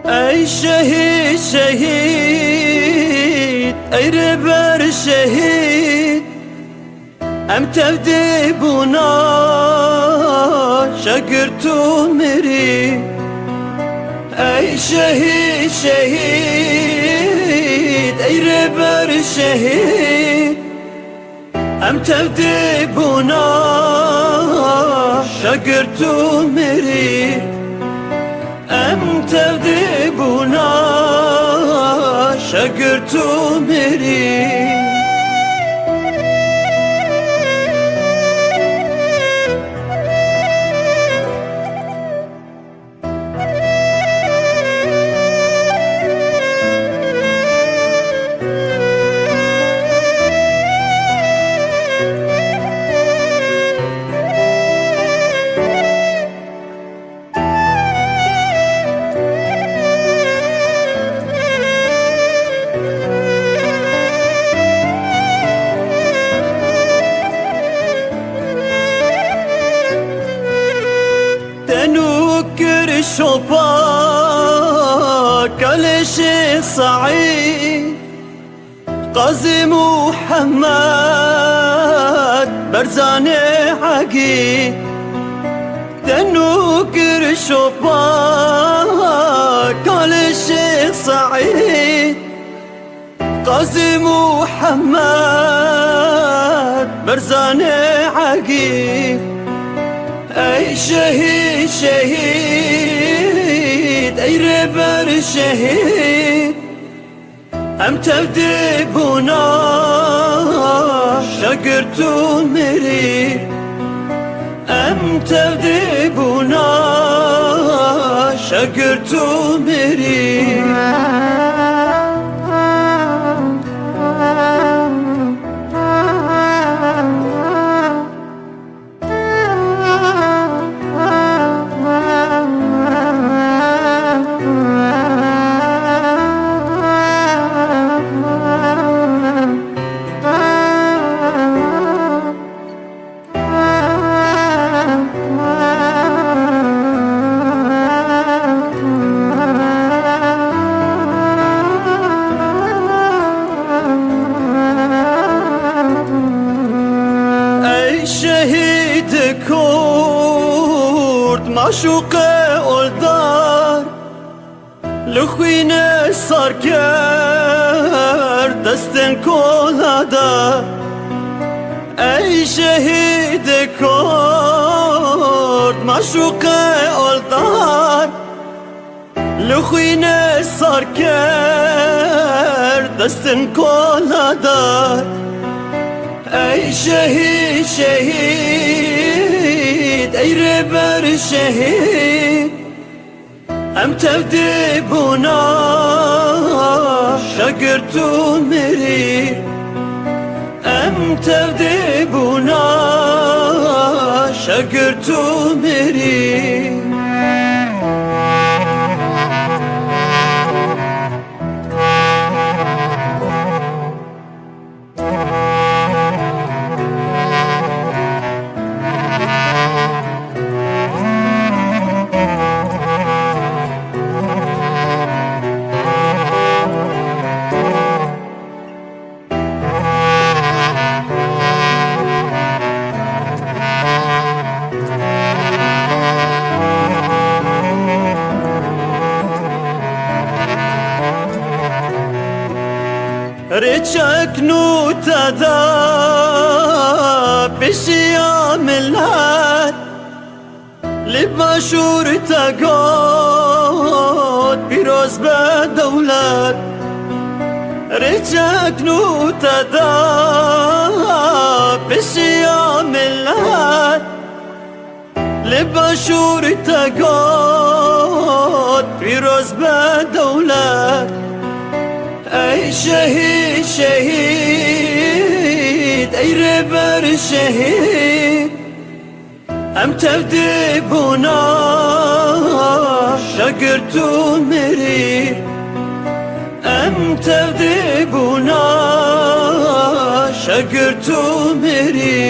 ای شهید شهید ای ربر شهید ام تفدی بونا شگر تو میری ای شهید شهید ای ربر شهید ام تفدی بونا شگر تو میری ام تفدی بونا شگر تو میری تنوكر شوبا كلش صعيد قاضي محمد برزاني حقي تنوكر شوبا كلش صعيد قاضي محمد برزاني حقي ای شهید شهید ای ربر شهید ام تفدی بونا شگر تو میری ام تفدی بونا شگر تو میری شهید کرد معشوق اولدار لخوین سار کرد دستن کلادا ای شهید کرد معشوق اولدار لخوین سار کرد دستن کلادا ای شهید شهید ای ربر شهید ام تفدی بونا شگر تو میری ام تفدی بونا شگر تو میری ريتشك نوتدا بشيا ملات لباشور تقود بيروز بدولات ريتشك نوتدا بشيا ملات لباشور تقود بيروز بدولات ای شهید شهید داير بر شهید ام تفدی بونا شگر تو میری ام تفدی بونا شگر تو میری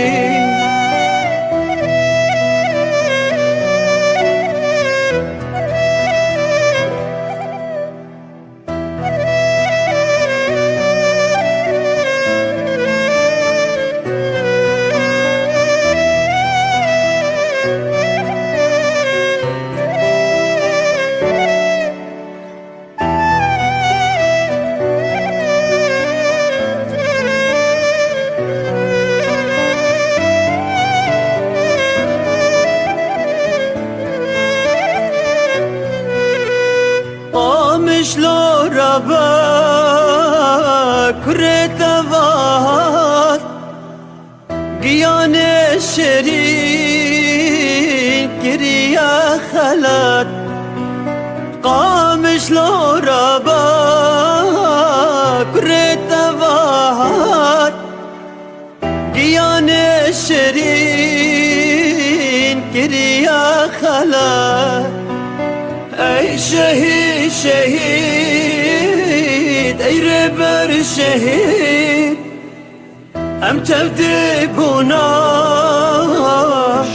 شلو ربا كرت وات قيان الشريك كريا خلات قام شلو ربا كرت وات قيان الشريك كريا خلات اي شهيد شهيد اي ربر شهيد ام تفدي بونا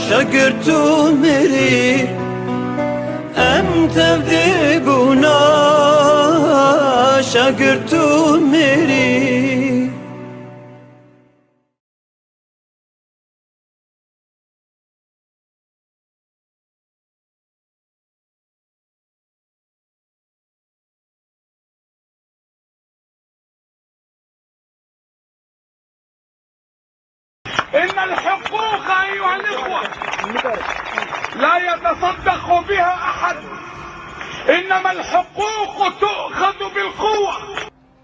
شقرتو مري ام تفدي بونا شقرتو مري إن الحقوق أيها الإخوة لا يتصدق بها أحد، إنما الحقوق تؤخذ بالقوة.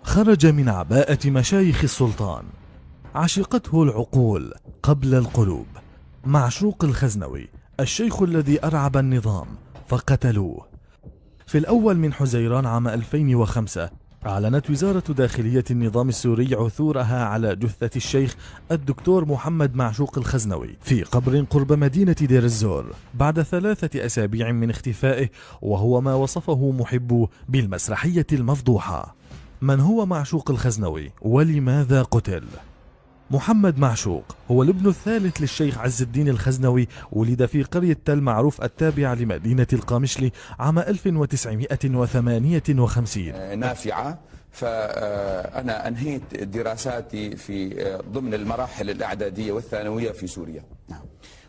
خرج من عباءة مشايخ السلطان، عشقته العقول قبل القلوب. معشوق الخزنوي، الشيخ الذي أرعب النظام فقتلوه. في الأول من حزيران عام 2005 أعلنت وزارة داخلية النظام السوري عثورها على جثة الشيخ الدكتور محمد معشوق الخزنوي في قبر قرب مدينة دير الزور بعد 3 أسابيع من اختفائه، وهو ما وصفه محبوه بالمسرحية المفضوحة. من هو معشوق الخزنوي ولماذا قتل؟ محمد معشوق هو الابن الثالث للشيخ عز الدين الخزنوي، ولد في قرية تل معروف التابعة لمدينة القامشلي عام 1958 نافعة. فأنا أنهيت دراساتي في ضمن المراحل الإعدادية والثانوية في سوريا،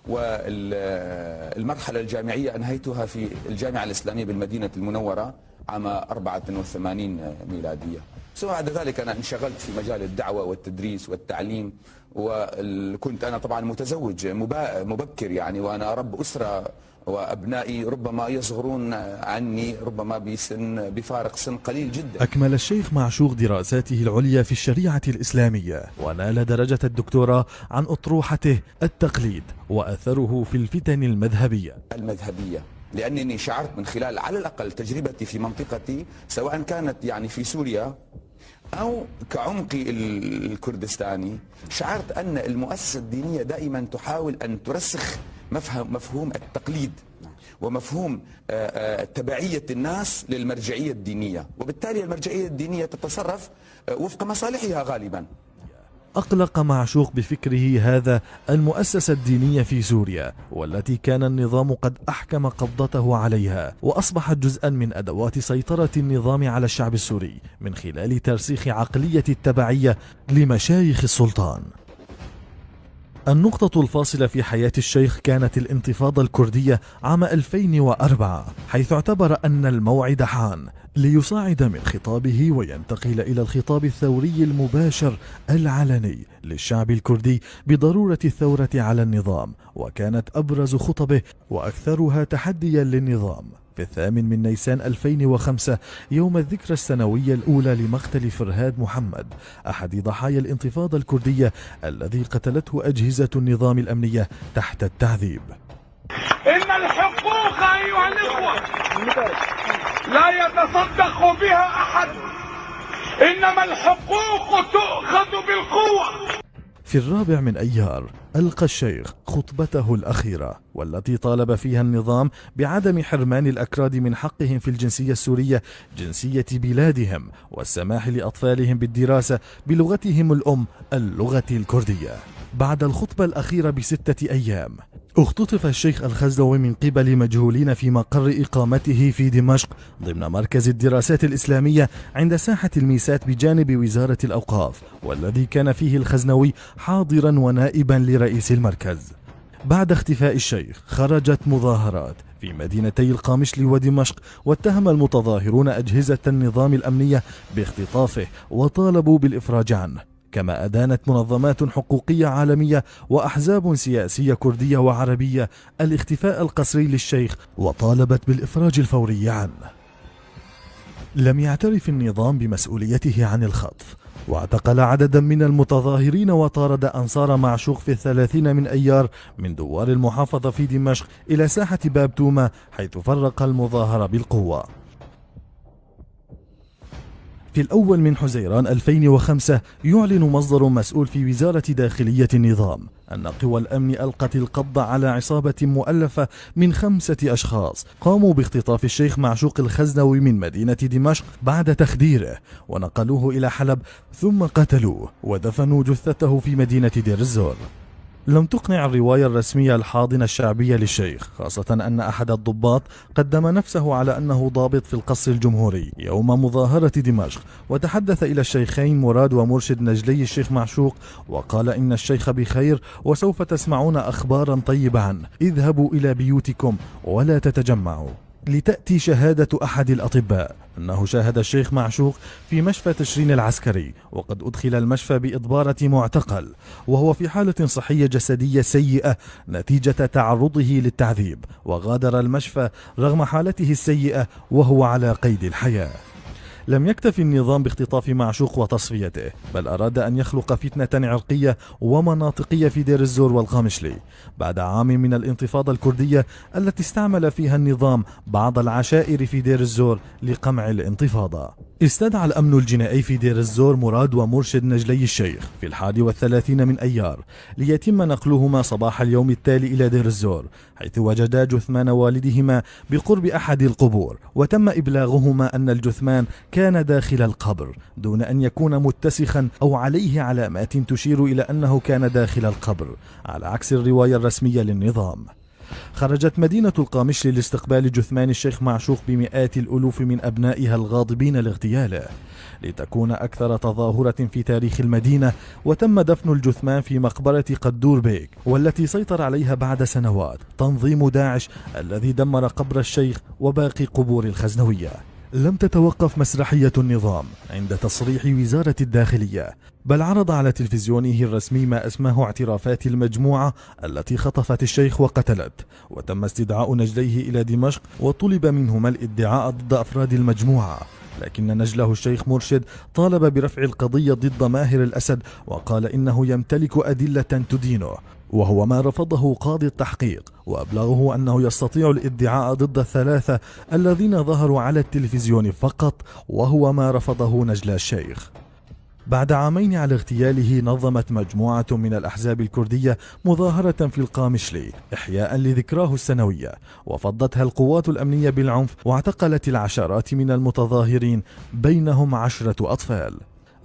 والمرحلة الجامعية أنهيتها في الجامعة الإسلامية بالمدينة المنورة عام 84 ميلادية. ثم بعد ذلك أنا انشغلت في مجال الدعوة والتدريس والتعليم، وكنت أنا طبعا متزوج مبكر يعني، وأنا رب أسرة، وأبنائي ربما يصغرون عني ربما بفارق سن قليل جدا. أكمل الشيخ معشوق دراساته العليا في الشريعة الإسلامية، ونال درجة الدكتوراه عن أطروحته التقليد وأثره في الفتن المذهبية. لأنني شعرت من خلال على الأقل تجربتي في منطقتي، سواء كانت يعني في سوريا أو كعمقي الكردستاني، شعرت أن المؤسسة الدينية دائما تحاول أن ترسخ مفهوم التقليد ومفهوم تبعية الناس للمرجعية الدينية، وبالتالي المرجعية الدينية تتصرف وفق مصالحها غالبا. أقلق معشوق بفكره هذا المؤسسة الدينية في سوريا، والتي كان النظام قد أحكم قبضته عليها، وأصبحت جزءا من أدوات سيطرة النظام على الشعب السوري من خلال ترسيخ عقلية التبعية لمشايخ السلطان. النقطة الفاصلة في حياة الشيخ كانت الانتفاضة الكردية عام 2004، حيث اعتبر أن الموعد حان ليصعد من خطابه وينتقل إلى الخطاب الثوري المباشر العلني للشعب الكردي بضرورة الثورة على النظام. وكانت أبرز خطبه وأكثرها تحديا للنظام في 8 نيسان 2005 يوم الذكرى السنوية الأولى لمقتل فرهاد محمد، أحد ضحايا الانتفاضة الكردية الذي قتلته أجهزة النظام الأمنية تحت التعذيب. إن الحقوق أيها الإخوة لا يتصدق بها أحد، إنما الحقوق تؤخذ بالقوة. في 4 من أيار ألقى الشيخ خطبته الأخيرة، والتي طالب فيها النظام بعدم حرمان الأكراد من حقهم في الجنسية السورية جنسية بلادهم، والسماح لأطفالهم بالدراسة بلغتهم الأم اللغة الكردية. بعد الخطبة الأخيرة ب6 أيام اختطف الشيخ الخزنوي من قبل مجهولين في مقر إقامته في دمشق ضمن مركز الدراسات الإسلامية عند ساحة الميسات بجانب وزارة الأوقاف، والذي كان فيه الخزنوي حاضرا ونائبا لرئيس المركز. بعد اختفاء الشيخ خرجت مظاهرات في مدينتي القامشلي ودمشق، واتهم المتظاهرون أجهزة النظام الأمنية باختطافه وطالبوا بالإفراج عنه، كما أدانت منظمات حقوقية عالمية وأحزاب سياسية كردية وعربية الاختفاء القسري للشيخ وطالبت بالإفراج الفوري عنه. لم يعترف النظام بمسؤوليته عن الخطف، واعتقل عددا من المتظاهرين وطارد أنصار معشوق في 30 من أيار من دوار المحافظة في دمشق إلى ساحة باب توما، حيث فرق المظاهرة بالقوة. في الأول من حزيران 2005 يعلن مصدر مسؤول في وزارة داخلية النظام أن قوى الأمن ألقت القبض على عصابة مؤلفة من 5 أشخاص قاموا باختطاف الشيخ معشوق الخزنوي من مدينة دمشق بعد تخديره، ونقلوه إلى حلب ثم قتلوه ودفنوا جثته في مدينة دير الزور. لم تقنع الرواية الرسمية الحاضنة الشعبية للشيخ، خاصة أن أحد الضباط قدم نفسه على أنه ضابط في القصر الجمهوري يوم مظاهرة دمشق، وتحدث إلى الشيخين مراد ومرشد نجلي الشيخ معشوق وقال إن الشيخ بخير وسوف تسمعون أخبارا طيبة عنه، اذهبوا إلى بيوتكم ولا تتجمعوا. لتأتي شهادة أحد الأطباء أنه شاهد الشيخ معشوق في مشفى تشرين العسكري، وقد أدخل المشفى بإضبارة معتقل وهو في حالة صحية جسدية سيئة نتيجة تعرضه للتعذيب، وغادر المشفى رغم حالته السيئة وهو على قيد الحياة. لم يكتفي النظام باختطاف معشوق وتصفيته، بل أراد أن يخلق فتنة عرقية ومناطقية في دير الزور والقامشلي بعد عام من الانتفاضة الكردية التي استعمل فيها النظام بعض العشائر في دير الزور لقمع الانتفاضة. استدعى الأمن الجنائي في دير الزور مراد ومرشد نجلي الشيخ في 31 من أيار ليتم نقلهما صباح اليوم التالي إلى دير الزور، حيث وجدا جثمان والدهما بقرب أحد القبور، وتم إبلاغهما أن الجثمان كان داخل القبر دون أن يكون متسخا أو عليه علامات تشير إلى أنه كان داخل القبر، على عكس الرواية الرسمية للنظام. خرجت مدينة القامشلي لاستقبال جثمان الشيخ معشوق بمئات الألوف من أبنائها الغاضبين لاغتياله لتكون أكثر تظاهرة في تاريخ المدينة، وتم دفن الجثمان في مقبرة قدور بيك، والتي سيطر عليها بعد سنوات تنظيم داعش الذي دمر قبر الشيخ وباقي قبور الخزنوية. لم تتوقف مسرحية النظام عند تصريح وزارة الداخلية، بل عرض على تلفزيونه الرسمي ما اسمه اعترافات المجموعة التي خطفت الشيخ وقتلت، وتم استدعاء نجليه إلى دمشق وطلب منهما الادعاء ضد أفراد المجموعة، لكن نجله الشيخ مرشد طالب برفع القضية ضد ماهر الأسد وقال إنه يمتلك أدلة تدينه، وهو ما رفضه قاضي التحقيق، وأبلغه أنه يستطيع الادعاء ضد ال3 الذين ظهروا على التلفزيون فقط، وهو ما رفضه نجل الشيخ. بعد عامين على اغتياله نظمت مجموعة من الأحزاب الكردية مظاهرة في القامشلي إحياء لذكراه السنوية، وفضتها القوات الأمنية بالعنف واعتقلت العشرات من المتظاهرين بينهم 10 أطفال.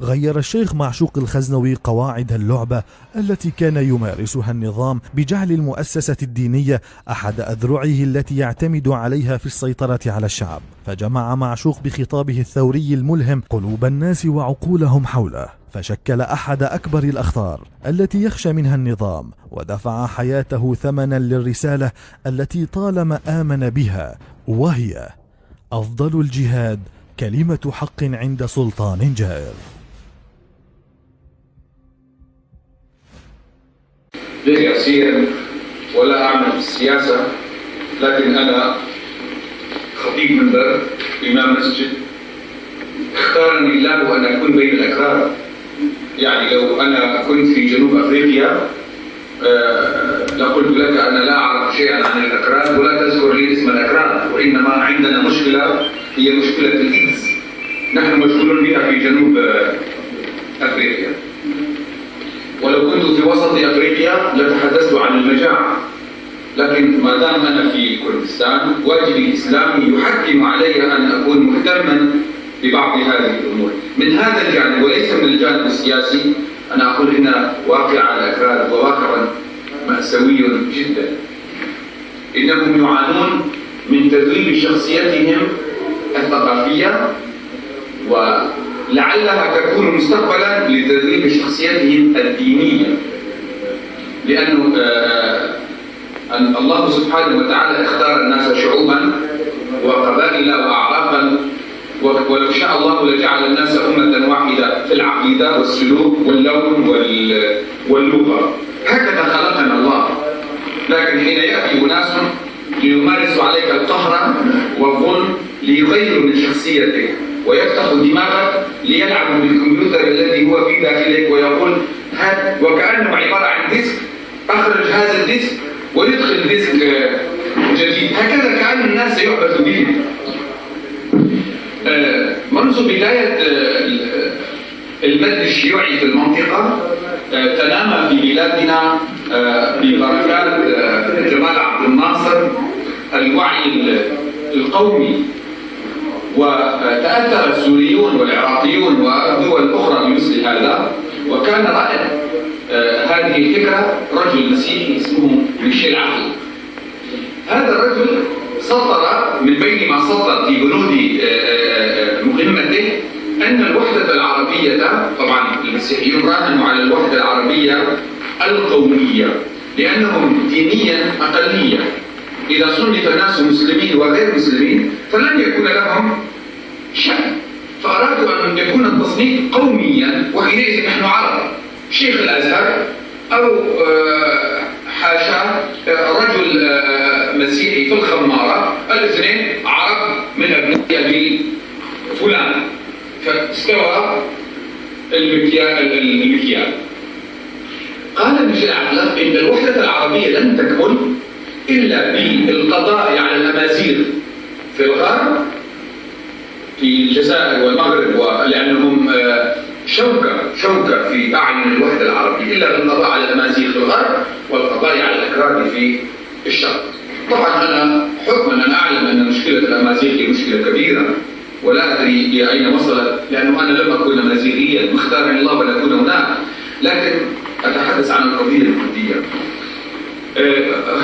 غير الشيخ معشوق الخزنوي قواعد اللعبة التي كان يمارسها النظام بجعل المؤسسة الدينية أحد أذرعه التي يعتمد عليها في السيطرة على الشعب، فجمع معشوق بخطابه الثوري الملهم قلوب الناس وعقولهم حوله، فشكل أحد أكبر الأخطار التي يخشى منها النظام، ودفع حياته ثمنا للرسالة التي طالما آمن بها، وهي أفضل الجهاد كلمة حق عند سلطان جائر. لي أسير ولا أعمل في السياسة، لكن أنا خطيب منبر، إمام مسجد، اختارني الله أن أكون بين الأكراد. يعني لو أنا كنت في جنوب أفريقيا لقلت لك أنا لا أعرف شيئا عن الأكراد ولا تذكر لي اسم الأكراد، وإنما عندنا مشكلة هي مشكلة الإيدز، نحن مشغولون بها في جنوب أفريقيا. ولو كنت في وسط أفريقيا لتحدثت عن المجاعة، لكن ما دام أنا في كردستان واجبي الإسلامي يحكم علي أن أكون مهتما ببعض هذه الأمور. من هذا الجانب وليس من الجانب السياسي أنا أقول إن واقع الأكراد واقع مأساوي جدا. إنهم يعانون من تدريب شخصيتهم الثقافية، ولعلها تكون مستقبلا لتدريب شخصيتهم الدينية، لأنه الله سبحانه وتعالى اختار الناس شعوبا وقبائل وأعرافا، ولو شاء الله لجعل الناس أمة واحدة في العقيدة والسلوك واللون واللغة. هكذا خلقنا الله. لكن حين يأتي أناس ليمارسوا عليك القهر والظلم ليغيروا من شخصيتك ويفتحوا دماغك ليلعبوا بالكمبيوتر الذي هو في داخلك ويقول هات، وكأنه عبارة عن ديسك، أخرج هذا الديسك ويدخل ديسك جديد. هكذا كأن الناس يعبث بهم. منذ بداية المد الشيوعي في المنطقة تنامى في بلادنا ببركات جمال عبد الناصر الوعي القومي، وتأثر السوريون والعراقيون ودول أخرى بمثل هذا، وكان رائد هذه الفكرة رجل مسيحي اسمه ميشيل عقل. هذا الرجل سطر من بين ما سطر في بنود مهمته أن الوحدة العربية، طبعا المسيحيون راهنوا على الوحدة العربية القومية لأنهم دينيا أقلية. إذا صنف الناس مسلمين وغير مسلمين فلن يكون لهم شأن، فأرادوا أن يكون التصنيف قوميا، وحينئذ نحن عرب. شيخ الأزهر أو حاشا رجل مسيحي في الخمارة، الاثنين عرب من أبناء أبي فلان، فاستوى المكيال. قال ميشيل عقل إن الوحدة العربية لن تكمل إلا بالقضاء على الأمازيغ في الغرب في الجزائر والمغرب، ولأنهم شوكة في أعين الوحدة العربية، إلا بالقضاء على الأمازيغ في الغرب والقضاء على الأكراد في الشرق. طبعا أنا حكما أن أعلم أن مشكلة الأمازيغ هي مشكلة كبيرة ولا أدري إلى أين وصلت، لأنه أنا لم أكن أمازيغيا مختارا الله ولا أكون هناك، لكن أتحدث عن القضية الكردية.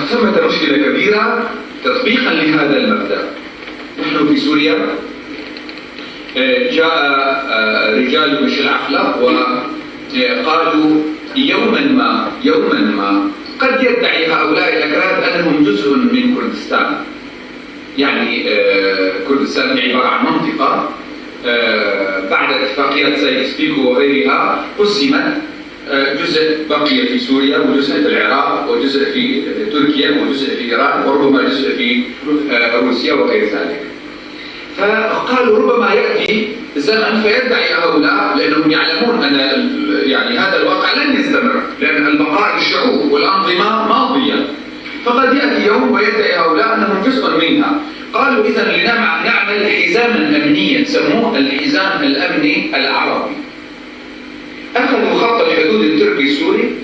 ثمة مشكلة كبيرة تطبيقا لهذا المبدأ. نحن في سوريا جاء رجال ميشيل عقل وقالوا يوما ما قد يدعي هؤلاء الأكراد أنهم جزء من كردستان. يعني كردستان هي عبارة عن منطقة بعد اتفاقية سايكس بيكو وغيرها قسمت، جزء بقي في سوريا وجزء في العراق وجزء في تركيا وجزء في إيران وربما جزء في روسيا وغير ذلك. فقالوا ربما يأتي زمن فيدعي هؤلاء، لأنهم يعلمون أن يعني هذا الواقع لن يستمر، لأن البقاء للشعوب والأنظمة ماضية، فقد يأتي يوم ويدعي هؤلاء أنهم جزء منها. قالوا إذن لنعمل حزاما أمنيا سموه الحزام الأمني العربي. أخذوا خط الحدود التركي السوري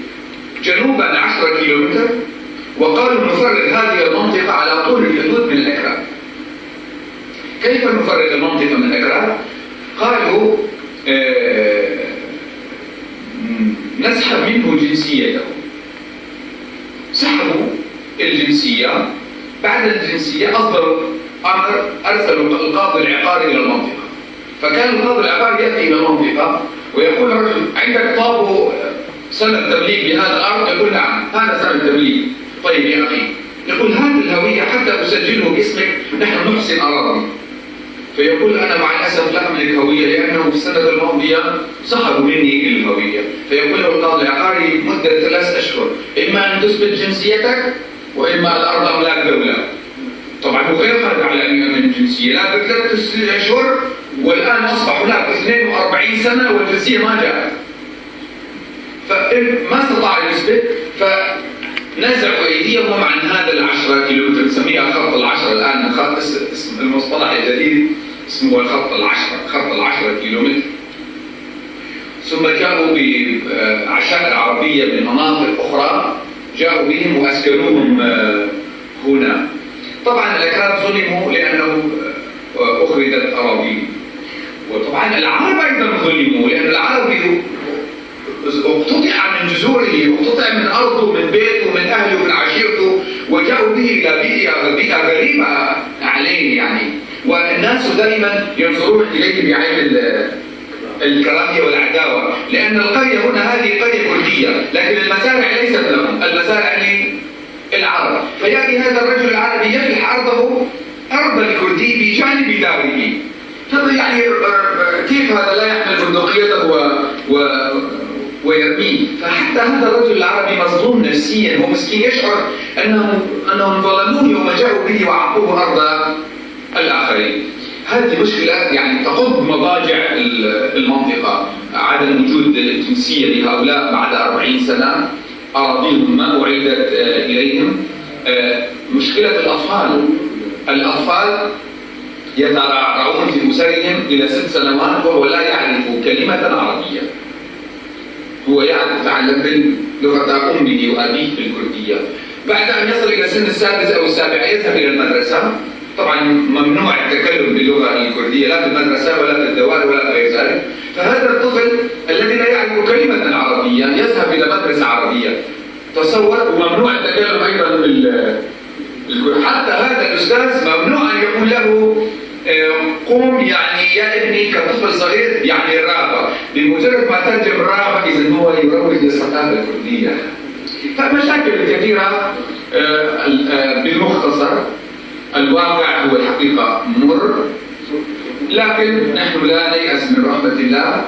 جنوبا 10 كيلومتر وقالوا نفرغ هذه المنطقة على طول الحدود من الأكراد. كيف نفرغ المنطقة من الأكراد؟ قالوا نسحب منه جنسيته. سحبوا الجنسية، بعد الجنسية أصدروا أمر، أرسلوا القاضي العقاري إلى المنطقة. فكان القاضي العقاري يأتي إلى المنطقة ويقول الرجل عندك طابو سنة تمليك لهذا الأرض؟ يقول نعم هذا سنة تمليك. طيب يا أخي، يقول هذه الهوية حتى أسجله باسمك نحن نحسن أراضي. فيقول أنا مع الأسف لا أملك هوية لأنه في السنة الماضية سحبوا مني الهوية. فيقول له القاضي العقاري مدة 3 أشهر إما أن تثبت جنسيتك وإما الأرض أملاك دولة. طبعا هو غير قادر على أن يؤمن الجنسية لا ب3 أشهر، والآن أصبح هناك 42 سنة والجنسية ما جاءت. فما استطاع يثبت، فنزعوا أيديهم عن هذا 10 كيلومتر، نسميها خط 10 الآن، اسم المصطلح الجديد اسمه الخط 10، خط 10 كيلومتر. ثم جاءوا بعشائر عربية من مناطق أخرى، جاءوا بهم وأسكنوهم هنا. طبعا الأكراد ظلموا لأنه أخرجت أراضيهم، وطبعا العرب أيضا ظلموا لأن العربي اقتطع من جذوره، اقتطع من أرضه، من بيته، من أهله، من عشيرته، وجاءوا به إلى بيئة غريبة عليه يعني. والناس دائما ينظرون إليه بعين الكراهية والعداوة، لأن القرية هنا هذه قرية كردية، لكن المزارع ليست لهم، المزارع للعرب. فيأتي هذا الرجل العربي يفلح أرض الكردي بجانب داره. يعني كيف هذا لا يحمل بندقيته ويرميه؟ فحتى هذا الرجل العربي مصدوم نفسيا، هو مسكين يشعر أنهم ظلموه يوم جاءوا به وأعطوه أرض الآخرين. هذه مشكلة يعني تخض مضاجع المنطقة، عدم وجود الجنسية لهؤلاء بعد 40 سنة، أراضيهم ما أعيدت إليهم. مشكلة الأطفال يترعرعون في أسرهم إلى 6 سنوات وهو لا يعرف كلمة عربية، هو يتعلم بلغة أمه وأبيه بالكردية. بعد أن يصل إلى سن السادس أو السابع يذهب إلى المدرسة. طبعا ممنوع التكلم باللغة الكردية لا في المدرسة ولا في الدوار ولا غير ذلك. فهذا الطفل الذي لا يعرف كلمة عربية يذهب إلى مدرسة عربية، تصور. وممنوع التكلم أيضا بالكردية. حتى هذا الأستاذ ممنوع أن يقول له قوم يعني يا ابني كطفل صغير، يعني الرابة. بمجرد ما ترجم الرابة إذا هو يروج للثقافة الكردية. فمشاكل كثيرة. بالمختصر الواقع هو الحقيقة مر، لكن نحن لا نيأس من رحمة الله.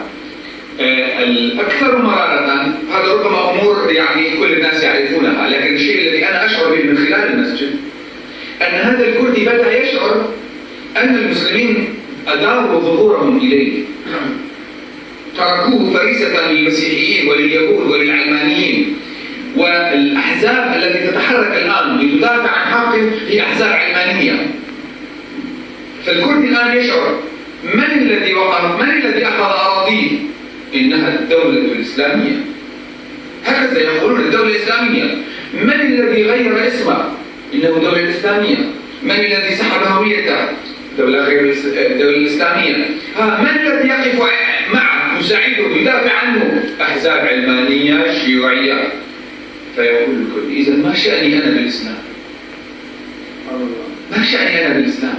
الأكثر مرارة، هذا ربما أمور يعني كل الناس يعرفونها، لكن الشيء الذي أنا أشعر به من خلال المسجد أن هذا الكردي بدأ يشعر أن المسلمين أداروا ظهورهم إليه، تركوه فريسة للمسيحيين ولليهود وللعلمانيين. والأحزاب التي تتحرك الآن لتدافع عن حقه هي أحزاب علمانية. فالكردي الآن يشعر من الذي وقف، من الذي أخذ أراضيه؟ إنها الدولة الإسلامية. هكذا يقولون الدولة الإسلامية. من الذي غير اسمه؟ إنه الدولة الإسلامية. من الذي سحب هويته؟ الدولة الإسلامية. من الذي يقف معه يساعده يدافع عنه؟ أحزاب علمانية شيوعية. فيقول الكل إذا ما شأني أنا بالإسلام؟ ما شأني أنا بالإسلام؟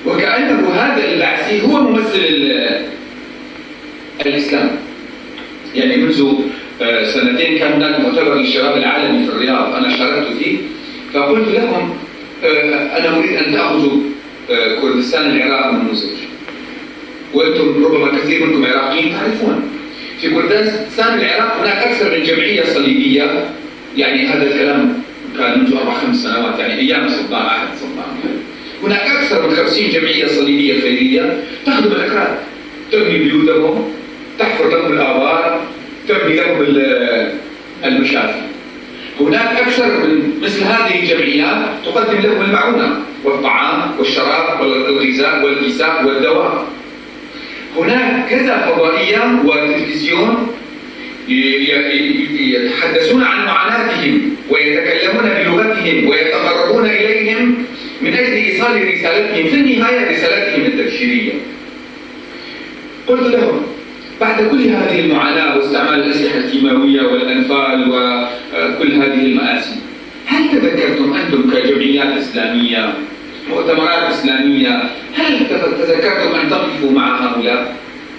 وكأنه هذا البعثي هو ممثل الإسلام. يعني منذ 2 كان هناك مؤتمر للشباب العالمي في الرياض، أنا شاركت فيه، فقلت لهم أنا أريد أن تأخذوا كردستان العراق نموذج، وأنتم ربما كثير منكم عراقيين تعرفون في كردستان العراق هناك أكثر من جمعية صليبية. يعني هذا الكلام كان منذ 4-5 سنوات، يعني أيام سلطان أحد سلطان. هناك أكثر من 50 جمعية صليبية خيرية تخدم الأكراد، تبني بيوتهم، تحفر لهم الآبار، تبني لهم المشافي. هناك أكثر من مثل هذه الجمعيات تقدم لهم المعونة والطعام والشراب والغذاء والكساء والدواء. هناك كذا فضائية وتلفزيون يتحدثون عن معاناتهم ويتكلمون بلغتهم ويتقربون إليهم من أجل إيصال رسالتهم، في النهاية رسالتهم التبشيرية. قلت لهم بعد كل هذه المعاناة واستعمال الأسلحة الكيماوية والأنفال وكل هذه المآسي، هل تذكرتم أنتم كجمعيات إسلامية، مؤتمرات إسلامية، هل تذكرتم أن تقفوا مع هؤلاء؟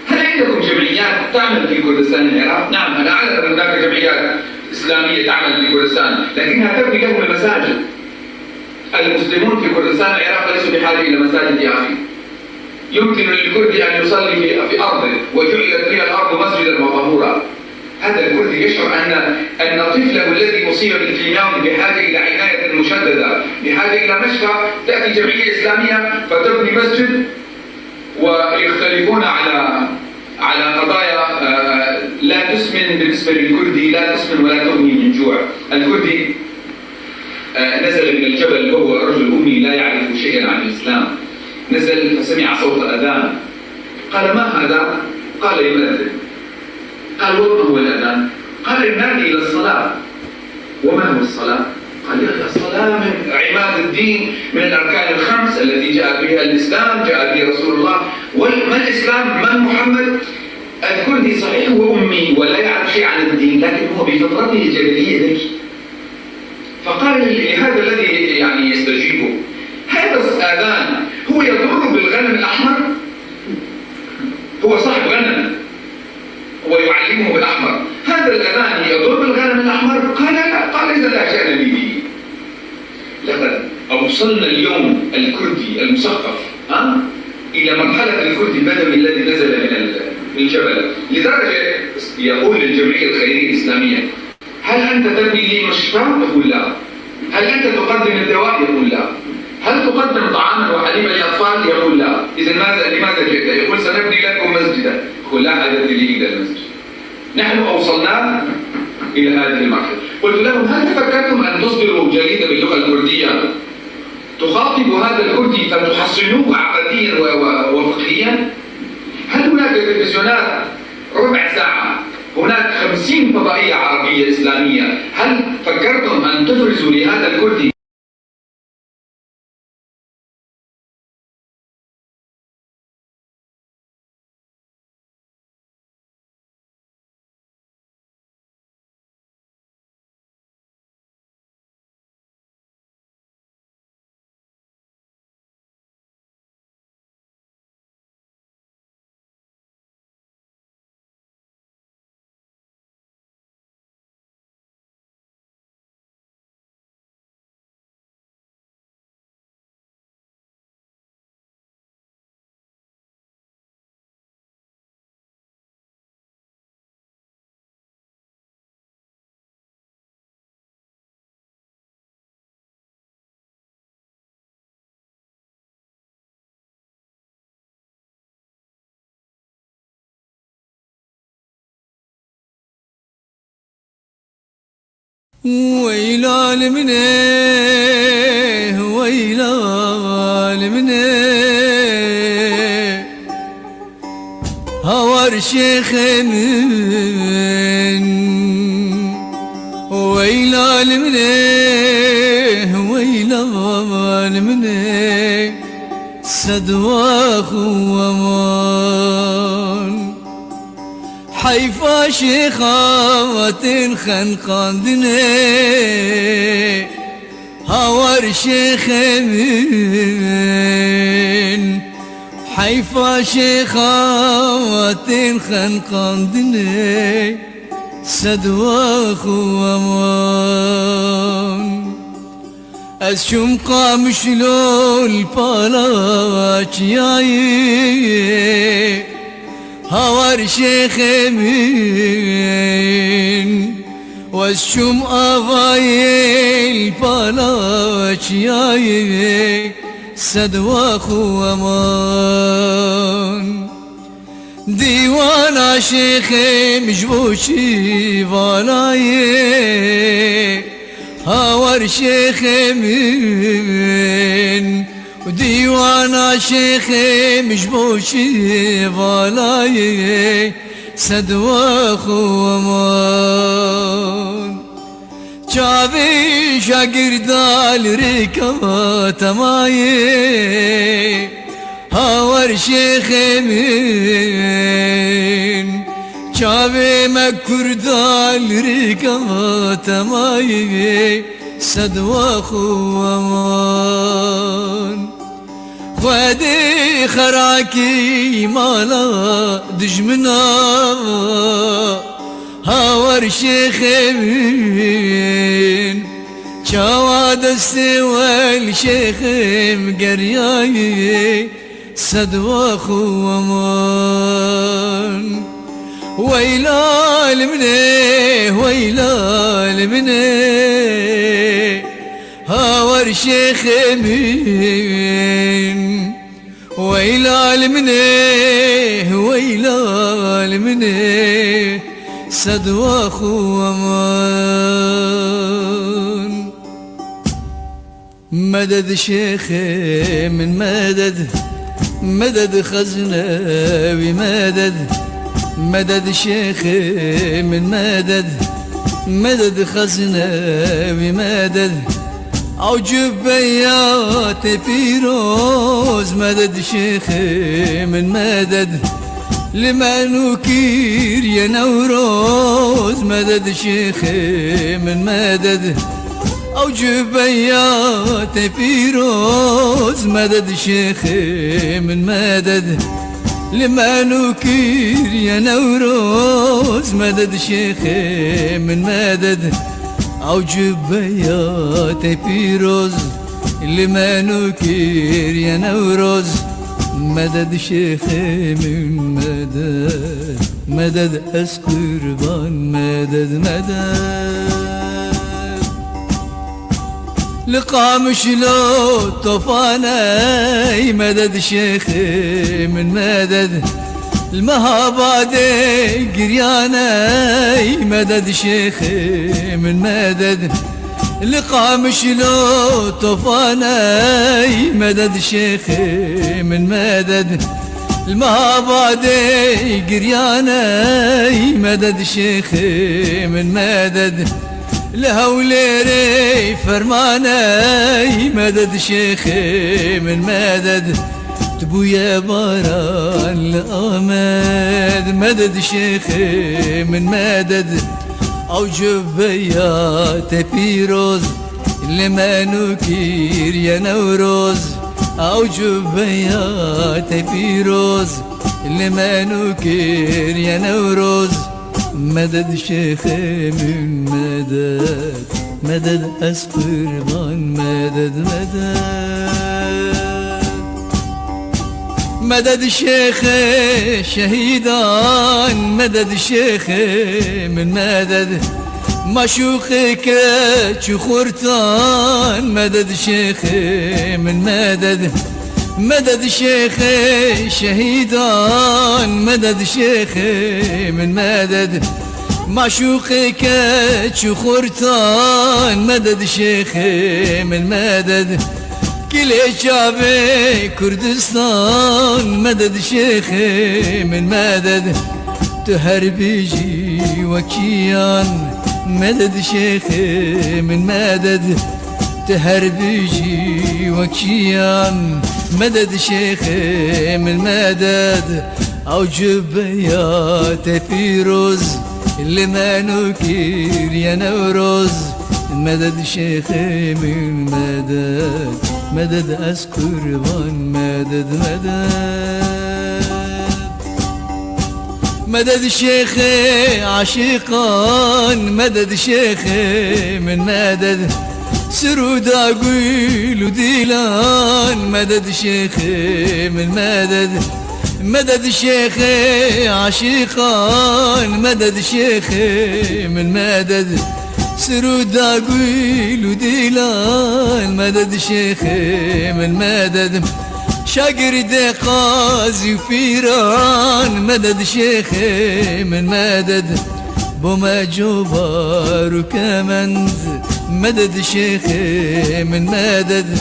هل عندكم جمعيات تعمل في كردستان العراق؟ نعم، أنا أعلم أن هناك جمعيات إسلامية تعمل في كردستان، لكنها تبني لهم المساجد. المسلمون في كردستان العراق ليسوا بحاجة إلى مساجد يا أخي. يمكن للكردي أن يصلي في أرضه وجعلت فيها الأرض مسجدا وطهورا. هذا الكردي يشعر أن طفله الذي أصيب بالكيماوي بحاجة إلى عناية مشددة، بحاجة إلى مشفى. تأتي جمعية إسلامية فتبني مسجد ويختلفون على قضايا لا تسمن. بالنسبة للكردي لا تسمن ولا تغني من جوع. الكردي نزل من الجبل وهو رجل أمي لا يعرف شيئا عن الإسلام، نزل فسمع صوت أذان، قال ما هذا؟ قال يؤذن. قال وما هو الأذان؟ قال ينادي إلى الصلاة. وما هو الصلاة؟ قال يا أخي الصلاة من عماد الدين، من الأركان الخمس التي جاء بها الإسلام، جاء بها رسول الله. وما الإسلام؟ من محمد؟ الكردي صحيح هو أمي ولا يعرف شيء عن الدين، لكن هو بفطرته جبلية ذكي. فقال لهذا الذي يعني يستجيبه: هذا الآذان هو يضر بالغنم الأحمر؟ هو صاحب غنم ويعلمه بالأحمر، هذا الأذان يضر بالغنم الأحمر؟ قال لا. قال إذا لا شأن لي به. لقد أوصلنا اليوم الكردي المثقف إلى مرحلة الكردي البدوي الذي نزل من الجبل، لدرجة يقول للجمعية الخيرية الإسلامية: هل أنت تبني لي مشفى؟ يقول لا. هل أنت تقدم الدواء؟ يقول لا. هل تقدم طعاما وحليبا للأطفال؟ يقول لا. إذا لماذا جئت؟ يقول: سنبني لكم مسجدا. يقول: لا حاجة لي إلى المسجد. نحن أوصلنا إلى هذه المرحلة. قلت لهم: هل فكرتم أن تصدروا جريدة باللغة الكردية تخاطب هذا الكردي فتحصنوه عقديا وفقهيا؟ هل هناك تلفزيونات ربع ساعة؟ هناك 50 فضائية عربية إسلامية. هل فكرتم أن تفرزوا لهذا الكردي ويلال منه ويلال منه هوار شيخ من ويلال منه ويلال منه سدواخ ومان حيفا شيخات خنقاندني هاور شيخ من حيفا شيخات خنقاندني سدواخ ومان از شمقا مشلول بالاچ ياي هاور شيخ من والشم أغايل بالاچ ياي سدواخ ومان ديوانا شيخ مجبوشي فالاي هاور شيخ من وديوانا شيخ مجبوشي فالاي سدواخ ومان شابي شاقردال ركبات ماي هاور شيخ من شابي مكردال ركبات ماي سدواخ ومان خودي خراكي مالا دجمنا هاور شيخ من شواد السوال شيخ مقرياي سدواخ ومان ويلال منه ويلال منه هاور شيخ من ويلال منه ويلال منه سدواخ ومان مدد شيخ من مدد مدد خزنوي مدد مدد شيخي من مدد، مدد خزنوي مدد، أوجب بيات بيروز. مدد شيخي من مدد، لما نكير يا نوروز. مدد شيخي من مدد، أوجب بيات بيروز. مدد شيخي من مدد، لما نكير يا نوروز. مدد شيخي من مدد، أوجب بيات بيروز. لما نكير يا نوروز. مدد شيخي من مدد، مدد أسقربان. مدد مدد لقام شلو طوفاني. مدد شيخي من مدد، المهابادي قرياني. مدد شيخي من مدد، لقام شلو طوفاني. مدد شيخي من مدد، المهابادي قرياني. مدد شيخي من مدد، لهوليري فرماني. مدد شيخي من مدد، تبويا باران لآمد. مدد شيخي من مدد، أوجب بيات بيروز. لما نكير يا نوروز. أوجب بيات بيروز. لما نكير يا نوروز. مدد شيخي من مدد، مدد أسقربان. مدد مدد مدد شيخي شهيدان. مدد شيخي من مدد، مشوخك شخورتان. مدد شيخي من مدد، مدد شيخي شهيدان. مدد شيخي من مدد، معشوقك شخورتان. مدد شيخي من مدد، كل شعبي كردستان. مدد شيخي من مدد، تهربيجي وكيان. مدد شيخي من مدد، تهربيجي وكيان. مدد شيخي من مدد، أوجب بيات بيروز. لما نكير يا نوروز. مدد شيخي من مدد، مدد أسقربان. مدد مدد مدد شيخي عشيقان. مدد شيخي من مدد، سرود أقول وديلان. مدد شيخي من مدد، مدد شيخي عشيقان. مدد شيخي من مدد، سرود أقول وديلان. مدد شيخي من مدد، شاقر قازي وفيران. مدد شيخي من مدد، بوما جوبار وكمند. مدد شيخي من مدد،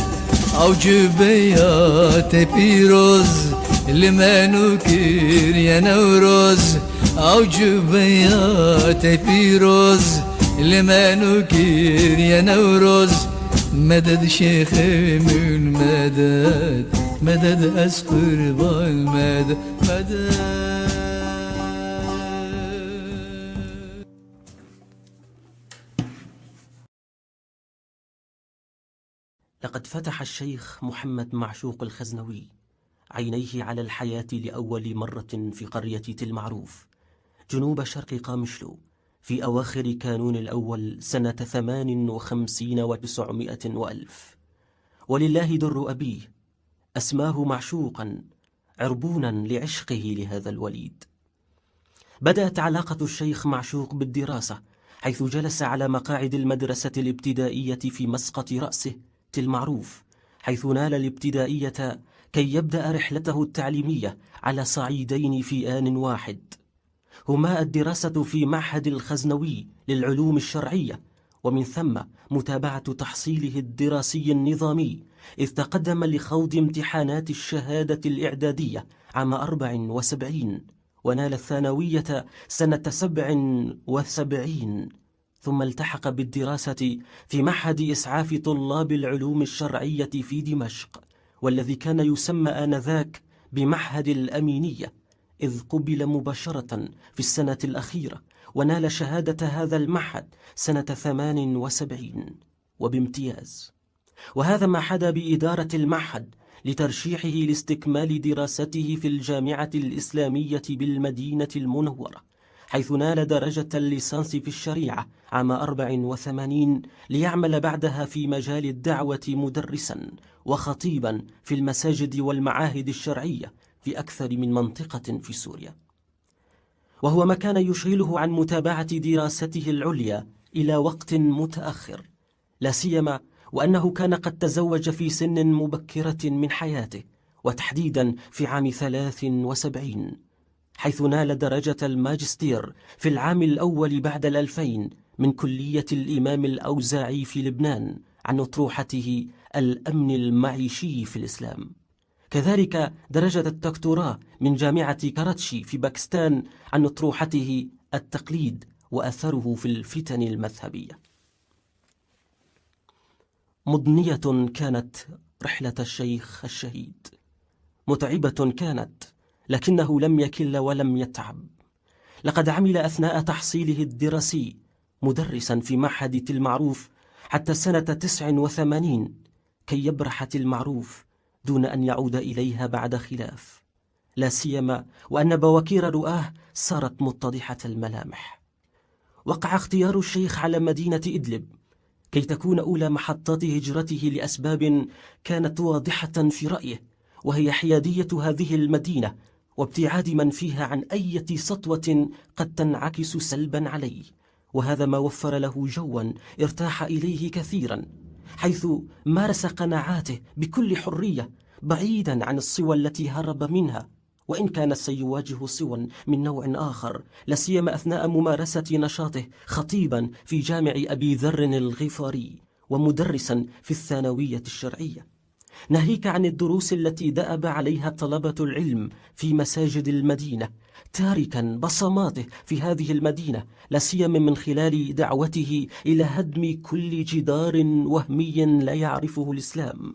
أوجب بيات بيروز. لما نكير يا نوروز. أوجب بيات بيروز. لما نكير يا نوروز. مدد شيخي من مدد، مدد أسقربان. مدد مدد لقد فتح الشيخ محمد معشوق الخزنوي عينيه على الحياة لأول مرة في قرية تل معروف جنوب شرق قامشلو في أواخر كانون الأول سنة 58 و900 وألف. ولله در أبيه أسماه معشوقا عربونا لعشقه لهذا الوليد. بدأت علاقة الشيخ معشوق بالدراسة، حيث جلس على مقاعد المدرسة الابتدائية في مسقط رأسه تل معروف، حيث نال الابتدائية كي يبدأ رحلته التعليمية على صعيدين في آن واحد، هما الدراسة في معهد الخزنوي للعلوم الشرعية، ومن ثم متابعة تحصيله الدراسي النظامي، إذ تقدم لخوض امتحانات الشهادة الإعدادية عام 74، ونال الثانوية سنة 77، ثم التحق بالدراسة في معهد إسعاف طلاب العلوم الشرعية في دمشق، والذي كان يسمى آنذاك بمعهد الأمينية، إذ قبل مباشرة في السنة الأخيرة، ونال شهادة هذا المعهد سنة 78 وبامتياز. وهذا ما حدا بإدارة المعهد لترشيحه لاستكمال دراسته في الجامعة الإسلامية بالمدينة المنورة، حيث نال درجة الليسانس في الشريعة عام 84، ليعمل بعدها في مجال الدعوة مدرسا وخطيبا في المساجد والمعاهد الشرعية في أكثر من منطقة في سوريا، وهو ما كان يشغله عن متابعة دراسته العليا إلى وقت متأخر، لا سيما وأنه كان قد تزوج في سن مبكرة من حياته، وتحديدا في عام 73، حيث نال درجة الماجستير في العام الأول بعد 2000 من كلية الإمام الأوزاعي في لبنان عن أطروحته الأمن المعيشي في الإسلام. كذلك درجة الدكتوراه من جامعة كراتشي في باكستان عن أطروحته التقليد وأثره في الفتن المذهبية. مضنية كانت رحلة الشيخ الشهيد، متعبة كانت، لكنه لم يكل ولم يتعب. لقد عمل أثناء تحصيله الدراسي مدرسا في معهد المعروف حتى سنة 89 كي يبرح المعروف دون أن يعود إليها بعد خلاف، لا سيما وأن بواكير رؤاه صارت متضحة الملامح. وقع اختيار الشيخ على مدينة إدلب كي تكون أولى محطات هجرته لأسباب كانت واضحة في رأيه، وهي حيادية هذه المدينة وابتعاد من فيها عن أي سطوة قد تنعكس سلبا عليه، وهذا ما وفر له جوا ارتاح إليه كثيرا، حيث مارس قناعاته بكل حرية بعيدا عن الصور التي هرب منها، وإن كان سيواجه صور من نوع آخر، لسيما أثناء ممارسة نشاطه خطيبا في جامع أبي ذر الغفاري ومدرسا في الثانوية الشرعية، ناهيك عن الدروس التي دأب عليها طلبة العلم في مساجد المدينة، تاركا بصماته في هذه المدينة، لسيما من خلال دعوته إلى هدم كل جدار وهمي لا يعرفه الإسلام،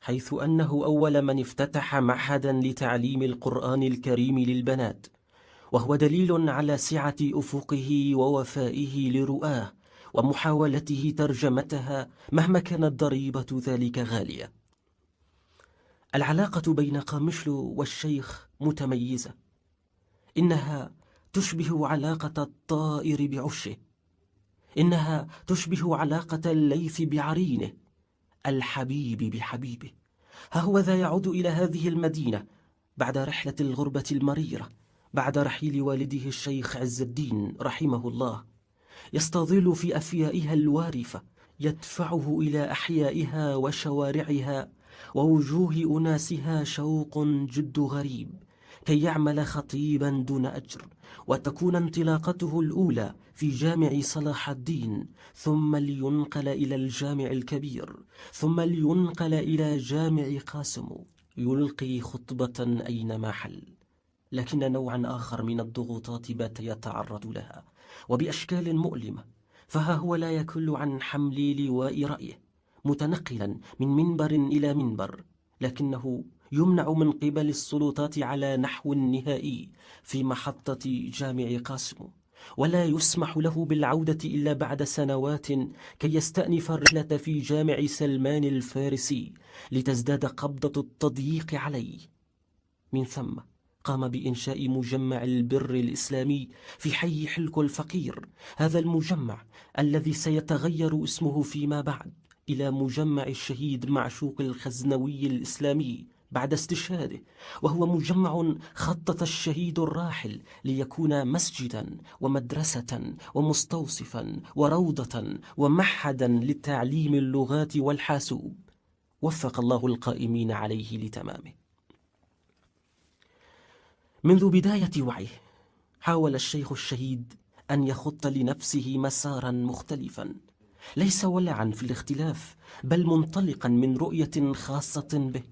حيث أنه أول من افتتح معهدا لتعليم القرآن الكريم للبنات، وهو دليل على سعة أفقه ووفائه لرؤاه ومحاولته ترجمتها مهما كانت ضريبة ذلك غالية. العلاقة بين قامشلو والشيخ متميزة، إنها تشبه علاقة الطائر بعشه، إنها تشبه علاقة الليث بعرينه، الحبيب بحبيبه. ها هو ذا يعود إلى هذه المدينة بعد رحلة الغربة المريرة، بعد رحيل والده الشيخ عز الدين رحمه الله، يستظل في أفيائها الوارفة، يدفعه إلى أحيائها وشوارعها ووجوه أناسها شوق جد غريب، كي يعمل خطيبا دون أجر، وتكون انطلاقته الأولى في جامع صلاح الدين، ثم لينقل إلى الجامع الكبير، ثم لينقل إلى جامع قاسم، يلقي خطبة أينما حل. لكن نوعا آخر من الضغوطات بات يتعرض لها وبأشكال مؤلمة، فها هو لا يكل عن حمل لواء رأيه متنقلا من منبر إلى منبر، لكنه يمنع من قبل السلطات على نحو نهائي في محطة جامع قاسم، ولا يسمح له بالعودة إلا بعد سنوات كي يستأنف الرحلة في جامع سلمان الفارسي لتزداد قبضة التضييق عليه. من ثم قام بإنشاء مجمع البر الإسلامي في حي حلكو الفقير، هذا المجمع الذي سيتغير اسمه فيما بعد إلى مجمع الشهيد معشوق الخزنوي الإسلامي بعد استشهاده، وهو مجمع خطط الشهيد الراحل ليكون مسجدا ومدرسة ومستوصفا وروضة ومعهدا لتعليم اللغات والحاسوب، وفق الله القائمين عليه لتمامه. منذ بداية وعيه حاول الشيخ الشهيد أن يخط لنفسه مسارا مختلفا، ليس ولعا في الاختلاف، بل منطلقا من رؤية خاصة به،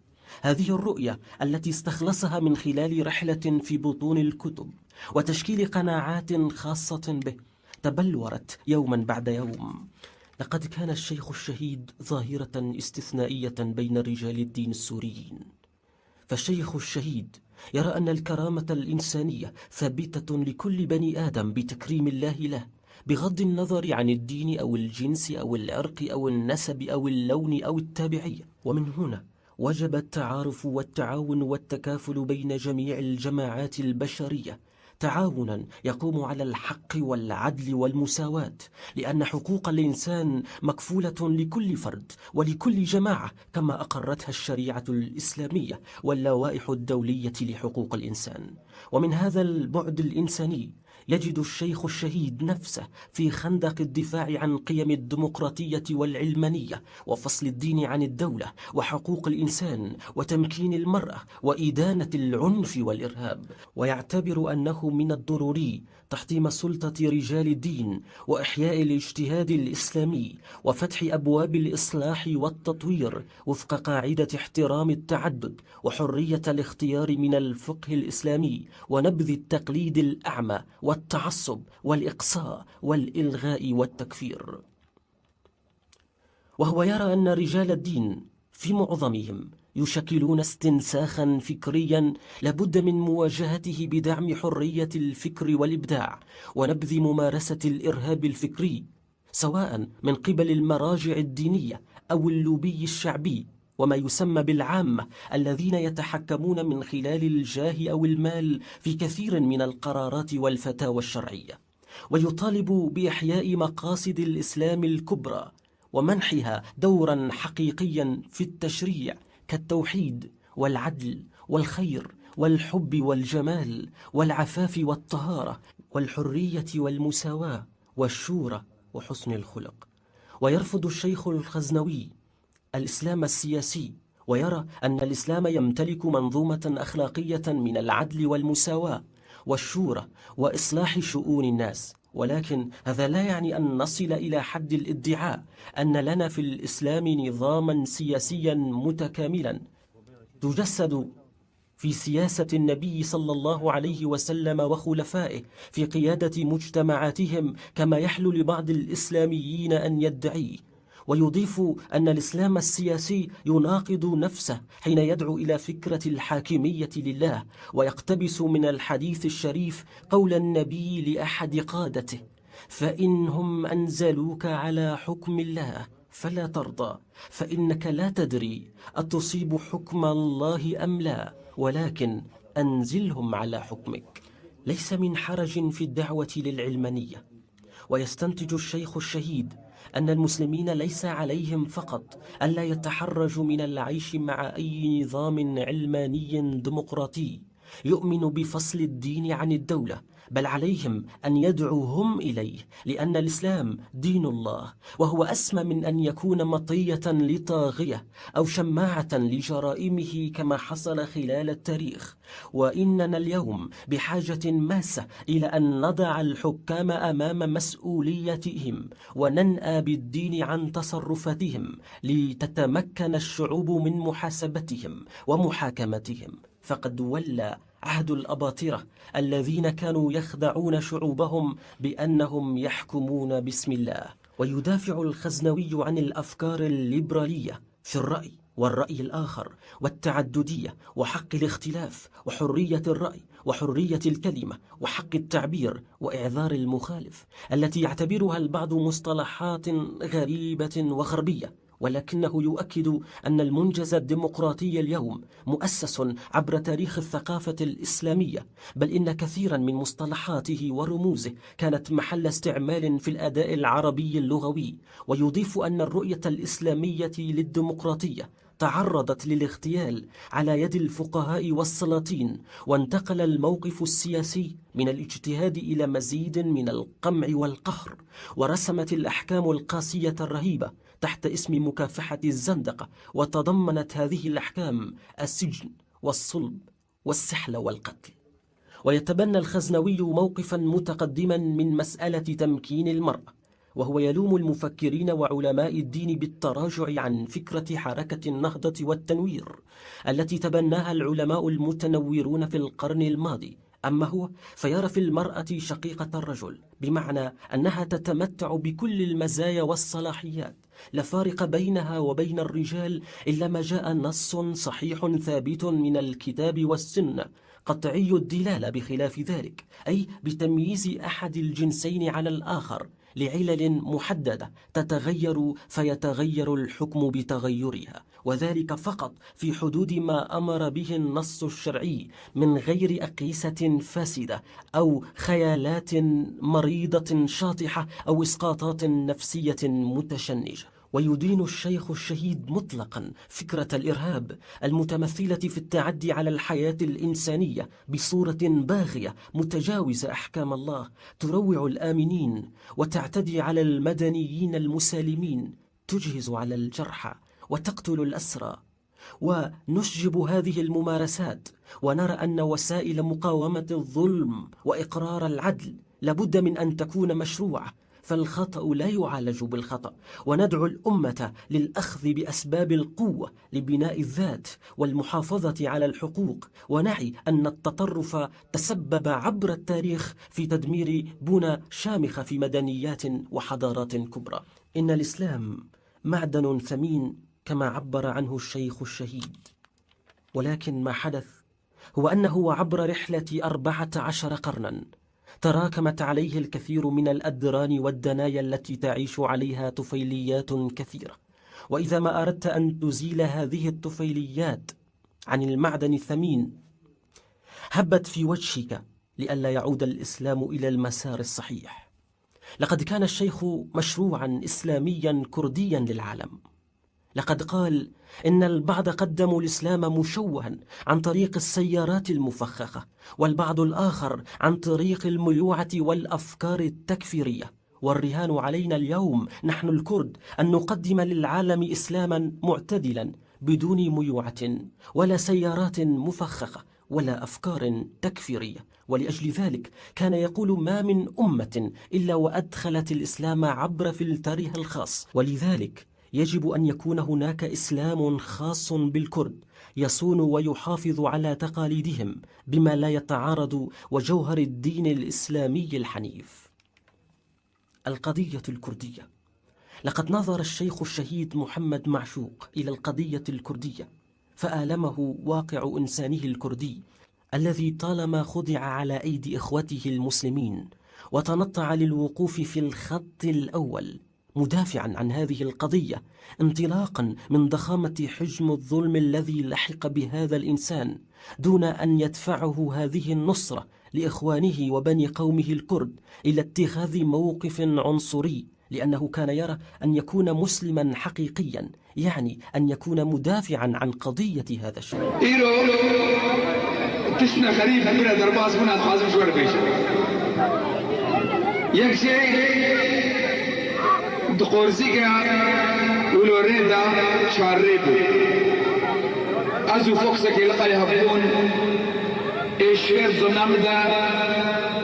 هذه الرؤية التي استخلصها من خلال رحلة في بطون الكتب وتشكيل قناعات خاصة به تبلورت يوما بعد يوم. لقد كان الشيخ الشهيد ظاهرة استثنائية بين رجال الدين السوريين، فالشيخ الشهيد يرى أن الكرامة الإنسانية ثابتة لكل بني آدم بتكريم الله له، بغض النظر عن الدين أو الجنس أو العرق أو النسب أو اللون أو التابعية. ومن هنا وجب التعارف والتعاون والتكافل بين جميع الجماعات البشرية، تعاونا يقوم على الحق والعدل والمساواة، لأن حقوق الإنسان مكفولة لكل فرد ولكل جماعة كما أقرتها الشريعة الإسلامية واللوائح الدولية لحقوق الإنسان. ومن هذا البعد الإنساني يجد الشيخ الشهيد نفسه في خندق الدفاع عن قيم الديمقراطية والعلمانية وفصل الدين عن الدولة وحقوق الإنسان وتمكين المرأة وإدانة العنف والإرهاب، ويعتبر أنه من الضروري تحطيم سلطة رجال الدين وإحياء الاجتهاد الإسلامي وفتح أبواب الإصلاح والتطوير وفق قاعدة احترام التعدد وحرية الاختيار من الفقه الإسلامي ونبذ التقليد الأعمى والتعصب والإقصاء والإلغاء والتكفير. وهو يرى أن رجال الدين في معظمهم يشكلون استنساخا فكريا لابد من مواجهته بدعم حرية الفكر والإبداع ونبذ ممارسة الإرهاب الفكري، سواء من قبل المراجع الدينية أو اللوبي الشعبي وما يسمى بالعامة الذين يتحكمون من خلال الجاه أو المال في كثير من القرارات والفتاوى الشرعية. ويطالب بإحياء مقاصد الإسلام الكبرى ومنحها دورا حقيقيا في التشريع كالتوحيد والعدل والخير والحب والجمال والعفاف والطهارة والحرية والمساواة والشورى وحسن الخلق. ويرفض الشيخ الخزنوي الإسلام السياسي، ويرى أن الإسلام يمتلك منظومة أخلاقية من العدل والمساواة والشورى وإصلاح شؤون الناس، ولكن هذا لا يعني أن نصل إلى حد الادعاء أن لنا في الإسلام نظاما سياسيا متكاملا تجسد في سياسة النبي صلى الله عليه وسلم وخلفائه في قيادة مجتمعاتهم كما يحلو لبعض الإسلاميين أن يدعي. ويضيف أن الإسلام السياسي يناقض نفسه حين يدعو إلى فكرة الحاكمية لله، ويقتبس من الحديث الشريف قول النبي لأحد قادته: فإنهم أنزلوك على حكم الله فلا ترضى، فإنك لا تدري أتصيب حكم الله أم لا، ولكن أنزلهم على حكمك. ليس من حرج في الدعوة للعلمانية. ويستنتج الشيخ الشهيد أن المسلمين ليس عليهم فقط ألا يتحرجوا من العيش مع أي نظام علماني ديمقراطي يؤمن بفصل الدين عن الدولة، بل عليهم أن يدعوا هم إليه، لأن الإسلام دين الله، وهو أسمى من أن يكون مطية لطاغية أو شماعة لجرائمه كما حصل خلال التاريخ. وإننا اليوم بحاجة ماسة إلى أن نضع الحكام أمام مسؤوليتهم وننأى بالدين عن تصرفاتهم لتتمكن الشعوب من محاسبتهم ومحاكمتهم. فقد ولى عهد الأباطرة الذين كانوا يخدعون شعوبهم بأنهم يحكمون باسم الله. ويدافع الخزنوي عن الأفكار الليبرالية في الرأي والرأي الآخر والتعددية وحق الاختلاف وحرية الرأي وحرية الكلمة وحق التعبير وإعذار المخالف، التي يعتبرها البعض مصطلحات غريبة وغربية، ولكنه يؤكد أن المنجز الديمقراطي اليوم مؤسس عبر تاريخ الثقافة الإسلامية، بل إن كثيرا من مصطلحاته ورموزه كانت محل استعمال في الأداء العربي اللغوي. ويضيف أن الرؤية الإسلامية للديمقراطية تعرضت للاغتيال على يد الفقهاء والسلاطين، وانتقل الموقف السياسي من الاجتهاد إلى مزيد من القمع والقهر، ورسمت الأحكام القاسية الرهيبة تحت اسم مكافحة الزندقة، وتضمنت هذه الأحكام السجن والصلب والسحل والقتل. ويتبنى الخزنوي موقفا متقدما من مسألة تمكين المرأة، وهو يلوم المفكرين وعلماء الدين بالتراجع عن فكرة حركة النهضة والتنوير التي تبناها العلماء المتنورون في القرن الماضي. أما هو فيرى في المرأة شقيقة الرجل، بمعنى أنها تتمتع بكل المزايا والصلاحيات، لا فارق بينها وبين الرجال إلا ما جاء نص صحيح ثابت من الكتاب والسنة قطعي الدلالة بخلاف ذلك، أي بتمييز أحد الجنسين على الآخر لعلل محددة تتغير فيتغير الحكم بتغيرها، وذلك فقط في حدود ما أمر به النص الشرعي من غير أقيسة فاسدة أو خيالات مريضة شاطحة أو إسقاطات نفسية متشنجة. ويدين الشيخ الشهيد مطلقا فكرة الإرهاب المتمثلة في التعدي على الحياة الإنسانية بصورة باغية متجاوزة أحكام الله، تروع الآمنين وتعتدي على المدنيين المسالمين، تجهز على الجرحى وتقتل الأسرى. ونشجب هذه الممارسات ونرى أن وسائل مقاومة الظلم وإقرار العدل لابد من أن تكون مشروعة، فالخطأ لا يعالج بالخطأ، وندعو الأمة للأخذ بأسباب القوة لبناء الذات والمحافظة على الحقوق، ونعي أن التطرف تسبب عبر التاريخ في تدمير بنى شامخة في مدنيات وحضارات كبرى. إن الإسلام معدن ثمين كما عبر عنه الشيخ الشهيد، ولكن ما حدث هو أنه عبر رحلة 14 قرنا تراكمت عليه الكثير من الأدران والدنايا التي تعيش عليها طفيليات كثيرة، وإذا ما أردت أن تزيل هذه الطفيليات عن المعدن الثمين هبت في وجهك لئلا يعود الإسلام إلى المسار الصحيح. لقد كان الشيخ مشروعا إسلاميا كرديا للعالم. لقد قال إن البعض قدموا الإسلام مشوها عن طريق السيارات المفخخة، والبعض الآخر عن طريق الميوعة والأفكار التكفيرية، والرهان علينا اليوم نحن الكرد أن نقدم للعالم إسلاما معتدلا بدون ميوعة ولا سيارات مفخخة ولا أفكار تكفيرية. ولأجل ذلك كان يقول ما من أمة إلا وأدخلت الإسلام عبر فلترها الخاص، ولذلك يجب أن يكون هناك إسلام خاص بالكرد يصون ويحافظ على تقاليدهم بما لا يتعارض وجوهر الدين الإسلامي الحنيف. القضية الكردية. لقد نظر الشيخ الشهيد محمد معشوق إلى القضية الكردية فآلمه واقع إنسانه الكردي الذي طالما خضع على أيدي إخوته المسلمين، وتنطع للوقوف في الخط الأول مدافعا عن هذه القضية انطلاقا من ضخامة حجم الظلم الذي لحق بهذا الإنسان، دون أن يدفعه هذه النصرة لإخوانه وبني قومه الكرد إلى اتخاذ موقف عنصري، لأنه كان يرى أن يكون مسلما حقيقيا يعني أن يكون مدافعا عن قضية هذا الشعب. تشنا خريف من درباس هنا خازم شوار بيش يكشي دقورزيكا ولوريدا شاريبو ازو فوكسك يلقى يهبون ايشير زنامدا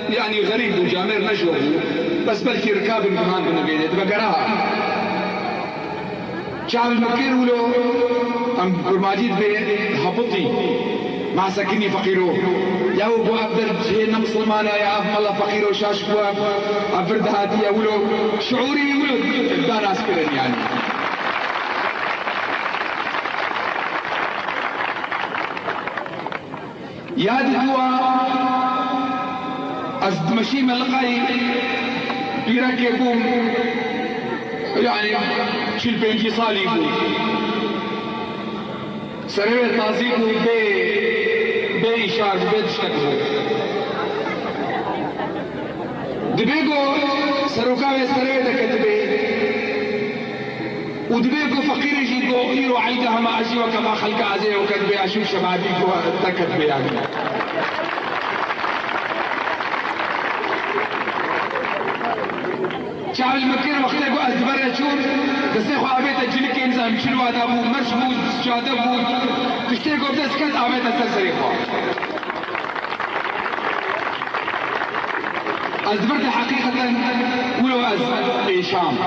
يعني غريب وجامير نجوه بس بلكي ركاب المهان بنبيدت بقراها شعب المكير ولو ام برماجيد بهبطي مع سكني فقيرو يا ابو عبد الجهين مسلمان يا افم الله فقيرو شاشكو افرد هاتي ولو شعوري ولو دار اسكرن يعني يا دوا از مشي ملقاي بيرك يقوم يعني شيل بنجي صالي يقول سرير تازيكو بإشار بدشتكو دبيكو سروكاوي سرير دكتبي ودبيكو فقير جيكو إيرو عيدها ما أجي وكما خلق عزيه وكتبي أشوف شبابيكو تكتبي يعني شعب المكير وقتها قو أزبرة شور دستيخو عبيت الجلك إنزام شلوات أبو مرشبود شادبود تشتيكو بدسكت عبيت السرسريخو أزبرت حقيقة ولو إيشام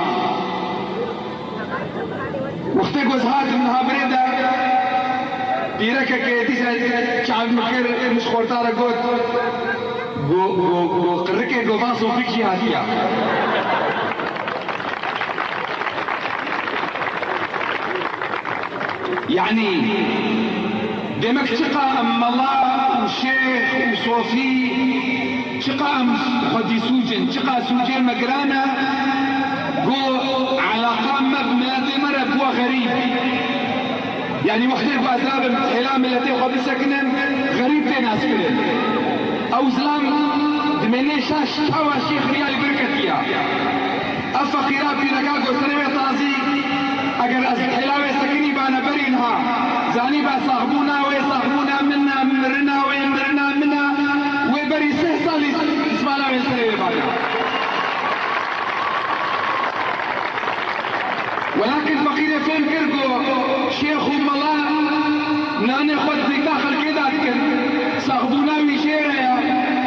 وقتك وزهات من هابريدا بيركا كيتيسا شعب مكير مش خورتارا قوت go قركي go باسو فيك شي هاتيا يعني دمك شقا أم الله وشيخ وصوفي شقا أم خدي سوجن شقا سوجن مقرانا جو على قامة بملاذ مرة بوا غريب يعني وحدة بأذاب الحلام التي قبل سكنا غريب تناس كلن أو زلام دميني شاش شاوى شيخ ريال بركتيا أفا خرابي نقاقو سنوية طازي أقر أزل حلاوة سكني بانا برينها زاني با صاحبونا ويصاحبونا منا مرنا ويمرنا منا ويبري سهصالي اسمالا ويسنوية بانا ولكن فقير فين كرقو شيخ وملا ناني خد في داخل كده صاحبونا ويشيرا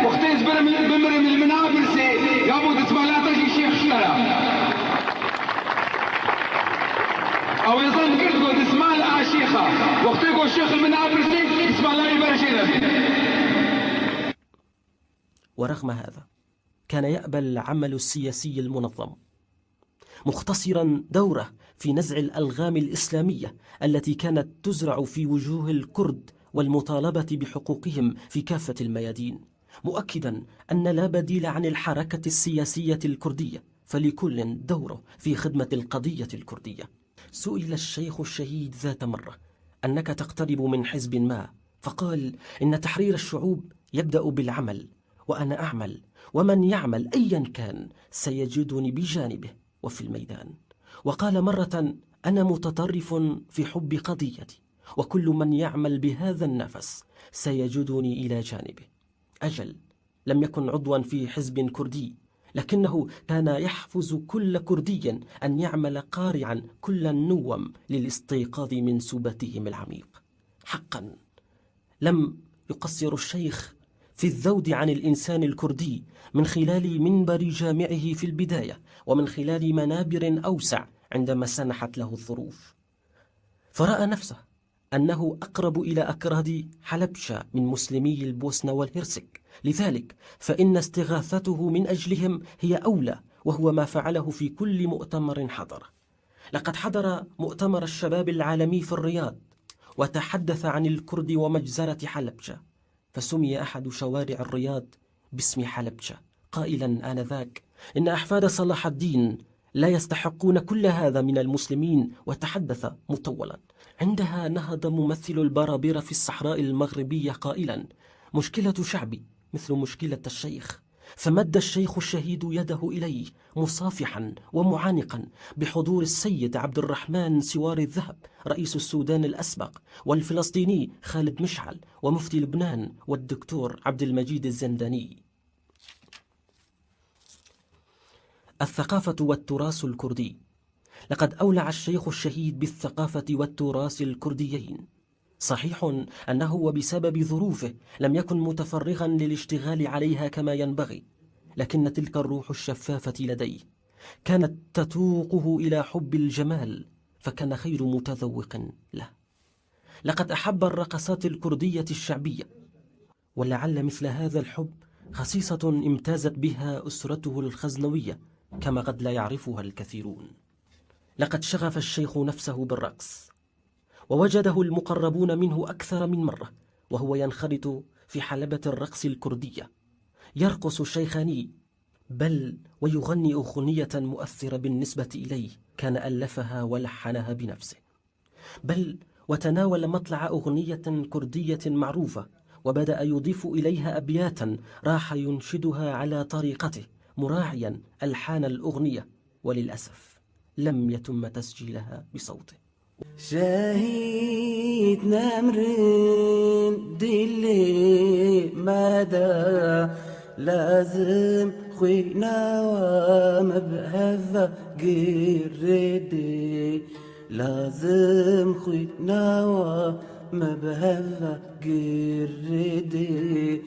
وقتيز بمرم المنابر سي يابو تسمع لا تجي شيخ شيرا او يظن كرقو تسمع لا شيخة وقتيقو الشيخ المنابر سي تسمع لا يبرشينا ورغم هذا كان يأبى العمل السياسي المنظم مختصرا دوره في نزع الألغام الإسلامية التي كانت تزرع في وجوه الكرد والمطالبة بحقوقهم في كافة الميادين، مؤكدا أن لا بديل عن الحركة السياسية الكردية فلكل دوره في خدمة القضية الكردية. سئل الشيخ الشهيد ذات مرة أنك تقترب من حزب ما، فقال إن تحرير الشعوب يبدأ بالعمل، وأنا أعمل، ومن يعمل أيا كان سيجدني بجانبه وفي الميدان. وقال مرة أنا متطرف في حب قضيتي، وكل من يعمل بهذا النفس سيجدني إلى جانبه. أجل لم يكن عضوا في حزب كردي، لكنه كان يحفز كل كردي أن يعمل قارعا كل النوم للاستيقاظ من سباتهم العميق. حقا لم يقصر الشيخ في الذود عن الإنسان الكردي من خلال منبر جامعه في البداية، ومن خلال منابر أوسع عندما سنحت له الظروف، فرأى نفسه أنه أقرب إلى أكراد حلبشة من مسلمي البوسنة والهرسك، لذلك فإن استغاثته من أجلهم هي أولى، وهو ما فعله في كل مؤتمر حضر. لقد حضر مؤتمر الشباب العالمي في الرياض وتحدث عن الكرد ومجزرة حلبشة، فسمي أحد شوارع الرياض باسم حلبشة، قائلا آنذاك إن أحفاد صلاح الدين لا يستحقون كل هذا من المسلمين، وتحدث مطولا. عندها نهض ممثل البرابرة في الصحراء المغربية قائلا مشكلة شعبي مثل مشكلة الشيخ، فمد الشيخ الشهيد يده إليه مصافحا ومعانقا بحضور السيد عبد الرحمن سوار الذهب رئيس السودان الأسبق، والفلسطيني خالد مشعل، ومفتي لبنان، والدكتور عبد المجيد الزنداني. الثقافة والتراث الكردي. لقد أولع الشيخ الشهيد بالثقافة والتراث الكرديين. صحيح أنه وبسبب ظروفه لم يكن متفرغا للاشتغال عليها كما ينبغي، لكن تلك الروح الشفافة لديه كانت تتوقه إلى حب الجمال، فكان خير متذوق له. لقد أحب الرقصات الكردية الشعبية، ولعل مثل هذا الحب خصيصة امتازت بها أسرته الخزنوية كما قد لا يعرفها الكثيرون. لقد شغف الشيخ نفسه بالرقص، ووجده المقربون منه أكثر من مرة وهو ينخرط في حلبة الرقص الكردية، يرقص الشيخاني، بل ويغني أغنية مؤثرة بالنسبة إليه كان ألفها ولحنها بنفسه، بل وتناول مطلع أغنية كردية معروفة وبدأ يضيف إليها أبياتا راح ينشدها على طريقته مراعيا ألحان الأغنية، وللأسف لم يتم تسجيلها بصوته. شهيد نمرين دلي مدى لازم خوينا وما بهذا قردي، لازم خوينا وما بهذا قردي،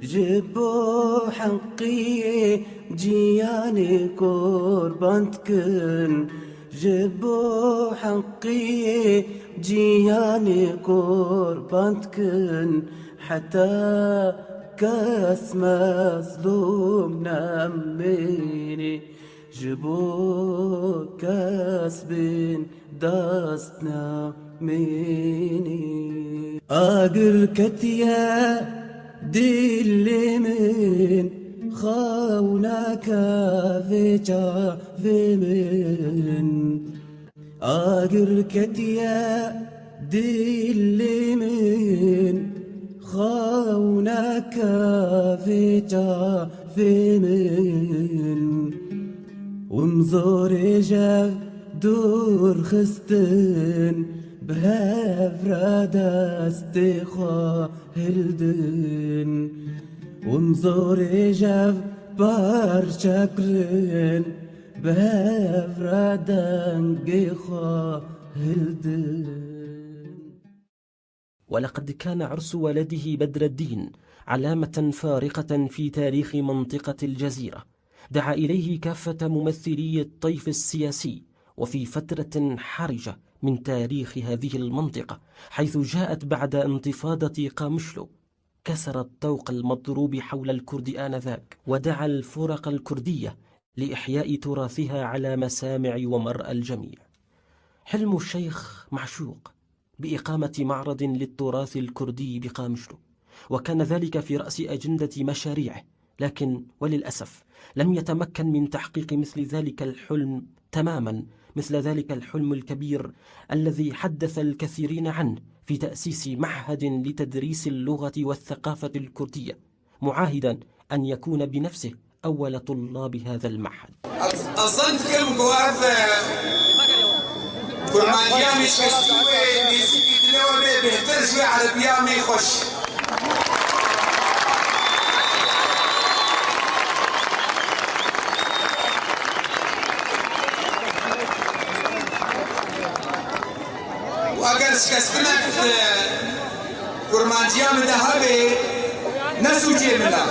جبو حقي جياني قربانتكن جبو حقي جياني قربانتكن حتى كاس مظلوم ناميني جبو كاس بين داستنا ميني آقر كتيا دل من خونك في جاف من آقر كتيا دل من خونك في جاف من ومزور جاف دور خستن بهفراد استخا هلدن ومزور جاف بار شكرن بهفراد انقخا هلدن. ولقد كان عرس ولده بدر الدين علامة فارقة في تاريخ منطقة الجزيرة، دعا إليه كافة ممثلي الطيف السياسي، وفي فترة حرجة من تاريخ هذه المنطقة حيث جاءت بعد انتفاضة قامشلو كسر الطوق المضروب حول الكرد آنذاك، ودعا الفرق الكردية لإحياء تراثها على مسامع ومرأى الجميع. حلم الشيخ معشوق بإقامة معرض للتراث الكردي بقامشلو، وكان ذلك في رأس أجندة مشاريعه، لكن وللأسف لم يتمكن من تحقيق مثل ذلك الحلم تماما، مثل ذلك الحلم الكبير الذي حدث الكثيرين عنه في تأسيس معهد لتدريس اللغة والثقافة الكردية، معاهدا أن يكون بنفسه أول طلاب هذا المعهد. أظن كلمة واحد كرمانيا مش كسوي نسيبي تلوه بيهتر شوي عربيا ما يخش. وأجر شكستنا كرمانيا مذهبي نسوجي ملا.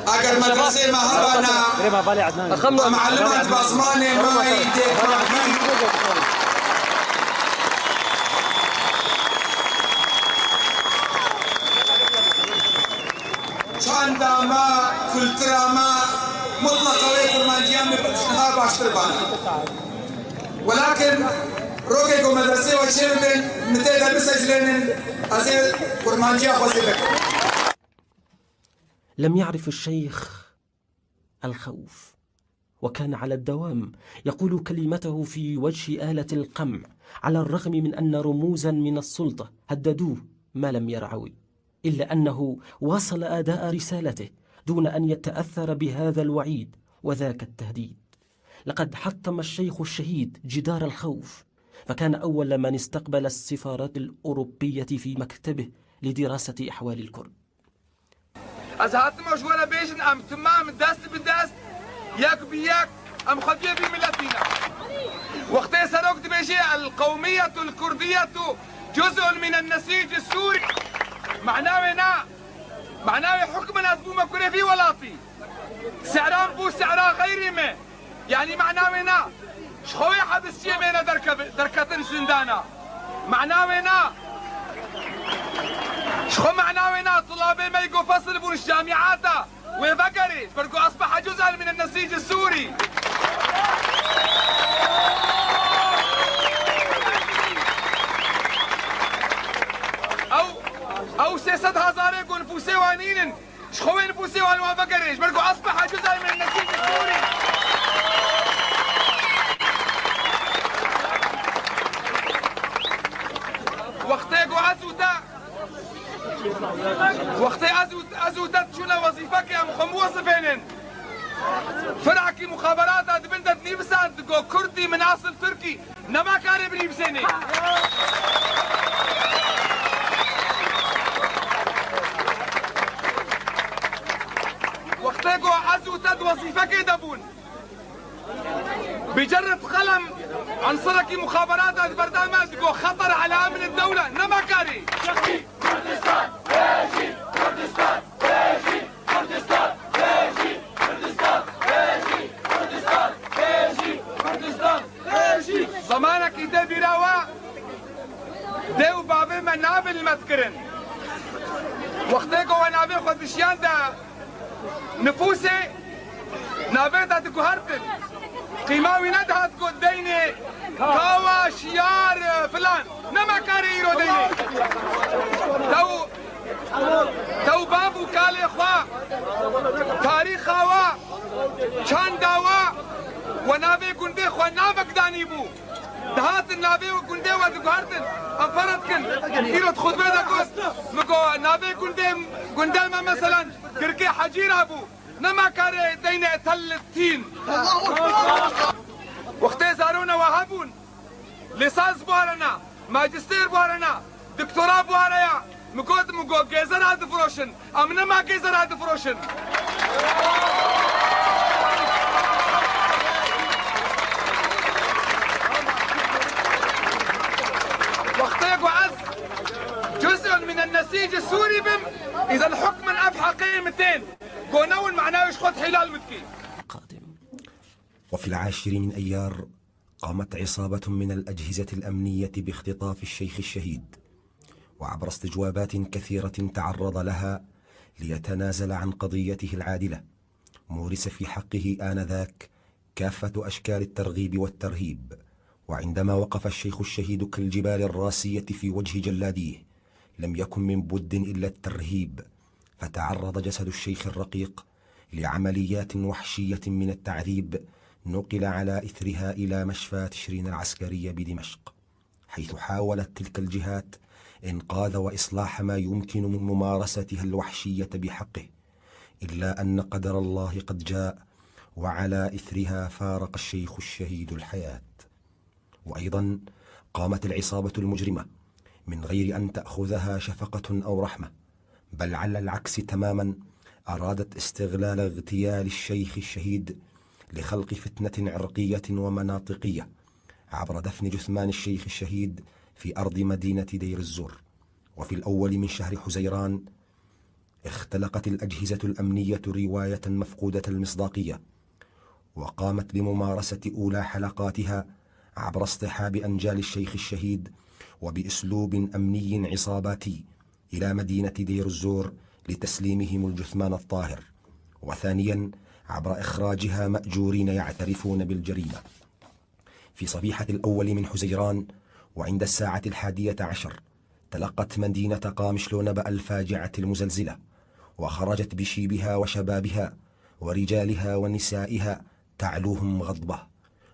اگر مدرسه مهبانا معلمات بازمانه ما يدي چاندا ما كلترا ما مطلقه ويكرمانجيان بشنها باشتر بانا، ولكن روكيكو مدرسه وشيربن متى بسجلن ازي كرمانجيا خوزي بك. لم يعرف الشيخ الخوف، وكان على الدوام يقول كلمته في وجه آلة القمع، على الرغم من أن رموزا من السلطة هددوه ما لم يرعوي، إلا أنه واصل أداء رسالته دون أن يتأثر بهذا الوعيد وذاك التهديد. لقد حطم الشيخ الشهيد جدار الخوف، فكان أول من استقبل السفارات الأوروبية في مكتبه لدراسة أحوال الكرد. از هاتم مشوره بيجن ام تمام دست بدست ياك بياك ام خديه بملتنا. وقت سروك بيجي القوميه الكرديه جزء من النسيج السوري، معناه حكم نازبو ما في ولاطي سعران بو سعرا غير ما، يعني معناه شخوي حبس يمينا دركتن زندانا، معناه شخو معناوينا طلابي ما يقو فصل بون الجامعات وفقري فرقو أصبح جزءا من النسيج السوري. أو 600,000 يقول نفوسي وانين شخوين نفوسي وان وفقري فرقو أصبح جزءا من النسيج السوري. وقتيقو عزوتا وقت ازودت شو وظيفك يا موظفين فرعكي مخابرات بنت نيفسات كردي من اصل تركي نما كان بنيفسني. وقتيكو ازودت وظيفك دبون بجرة قلم عنصرك مخابرات برنامج خطر على امن الدولة نما كاري. زمانك إيدي بيراوا ديو بابي من نابل المذكرن وقتيكو ونابي خود بشيان دا نفوسي نابي دا تكوهرتن قيماوي ندهت قد ديني كاوا شيار فلان نما كاري ايرو ديني تو بابو كالي خوا تاريخ خوا چند داوا ونابي كنده خوا نابك داني بو دهات النابي وكنده ودقارتن انفرد كن ايرو تخذ بيدا قوست مكو نابي كنده ما مثلا كركي حجير ابو نما كاري ديني ثلثين وقتي زارونا وهابون ليسانس بوارنا ماجستير بوارنا دكتوراه بواريا مكو جيزر هاد فروشن امنا ما جيزر هاد فروشن وقتيك وعز جزء من النسيج السوري بم اذا الحكم ابحى قيمتين قونول معناه يشخط حلال متكي وفي 10 من أيار قامت عصابة من الأجهزة الأمنية باختطاف الشيخ الشهيد، وعبر استجوابات كثيرة تعرض لها ليتنازل عن قضيته العادلة، مورس في حقه آنذاك كافة أشكال الترغيب والترهيب. وعندما وقف الشيخ الشهيد كالجبال الراسية في وجه جلاديه لم يكن من بد إلا الترهيب، فتعرض جسد الشيخ الرقيق لعمليات وحشية من التعذيب نقل على إثرها إلى مشفى تشرين العسكرية بدمشق، حيث حاولت تلك الجهات إنقاذ وإصلاح ما يمكن من ممارستها الوحشية بحقه، إلا أن قدر الله قد جاء وعلى إثرها فارق الشيخ الشهيد الحياة. وأيضا قامت العصابة المجرمة من غير أن تأخذها شفقة أو رحمة، بل على العكس تماما أرادت استغلال اغتيال الشيخ الشهيد لخلق فتنة عرقية ومناطقية عبر دفن جثمان الشيخ الشهيد في أرض مدينة دير الزور. وفي الأول من شهر حزيران اختلقت الأجهزة الأمنية رواية مفقودة المصداقية، وقامت بممارسة أولى حلقاتها عبر اصطحاب أنجال الشيخ الشهيد وبأسلوب أمني عصاباتي إلى مدينة دير الزور لتسليمهم الجثمان الطاهر، وثانيا عبر إخراجها مأجورين يعترفون بالجريمة. في صبيحة الأول من حزيران وعند 11:00 تلقت مدينة قامشلو نبأ الفاجعة المزلزلة، وخرجت بشيبها وشبابها ورجالها ونسائها تعلوهم غضبة،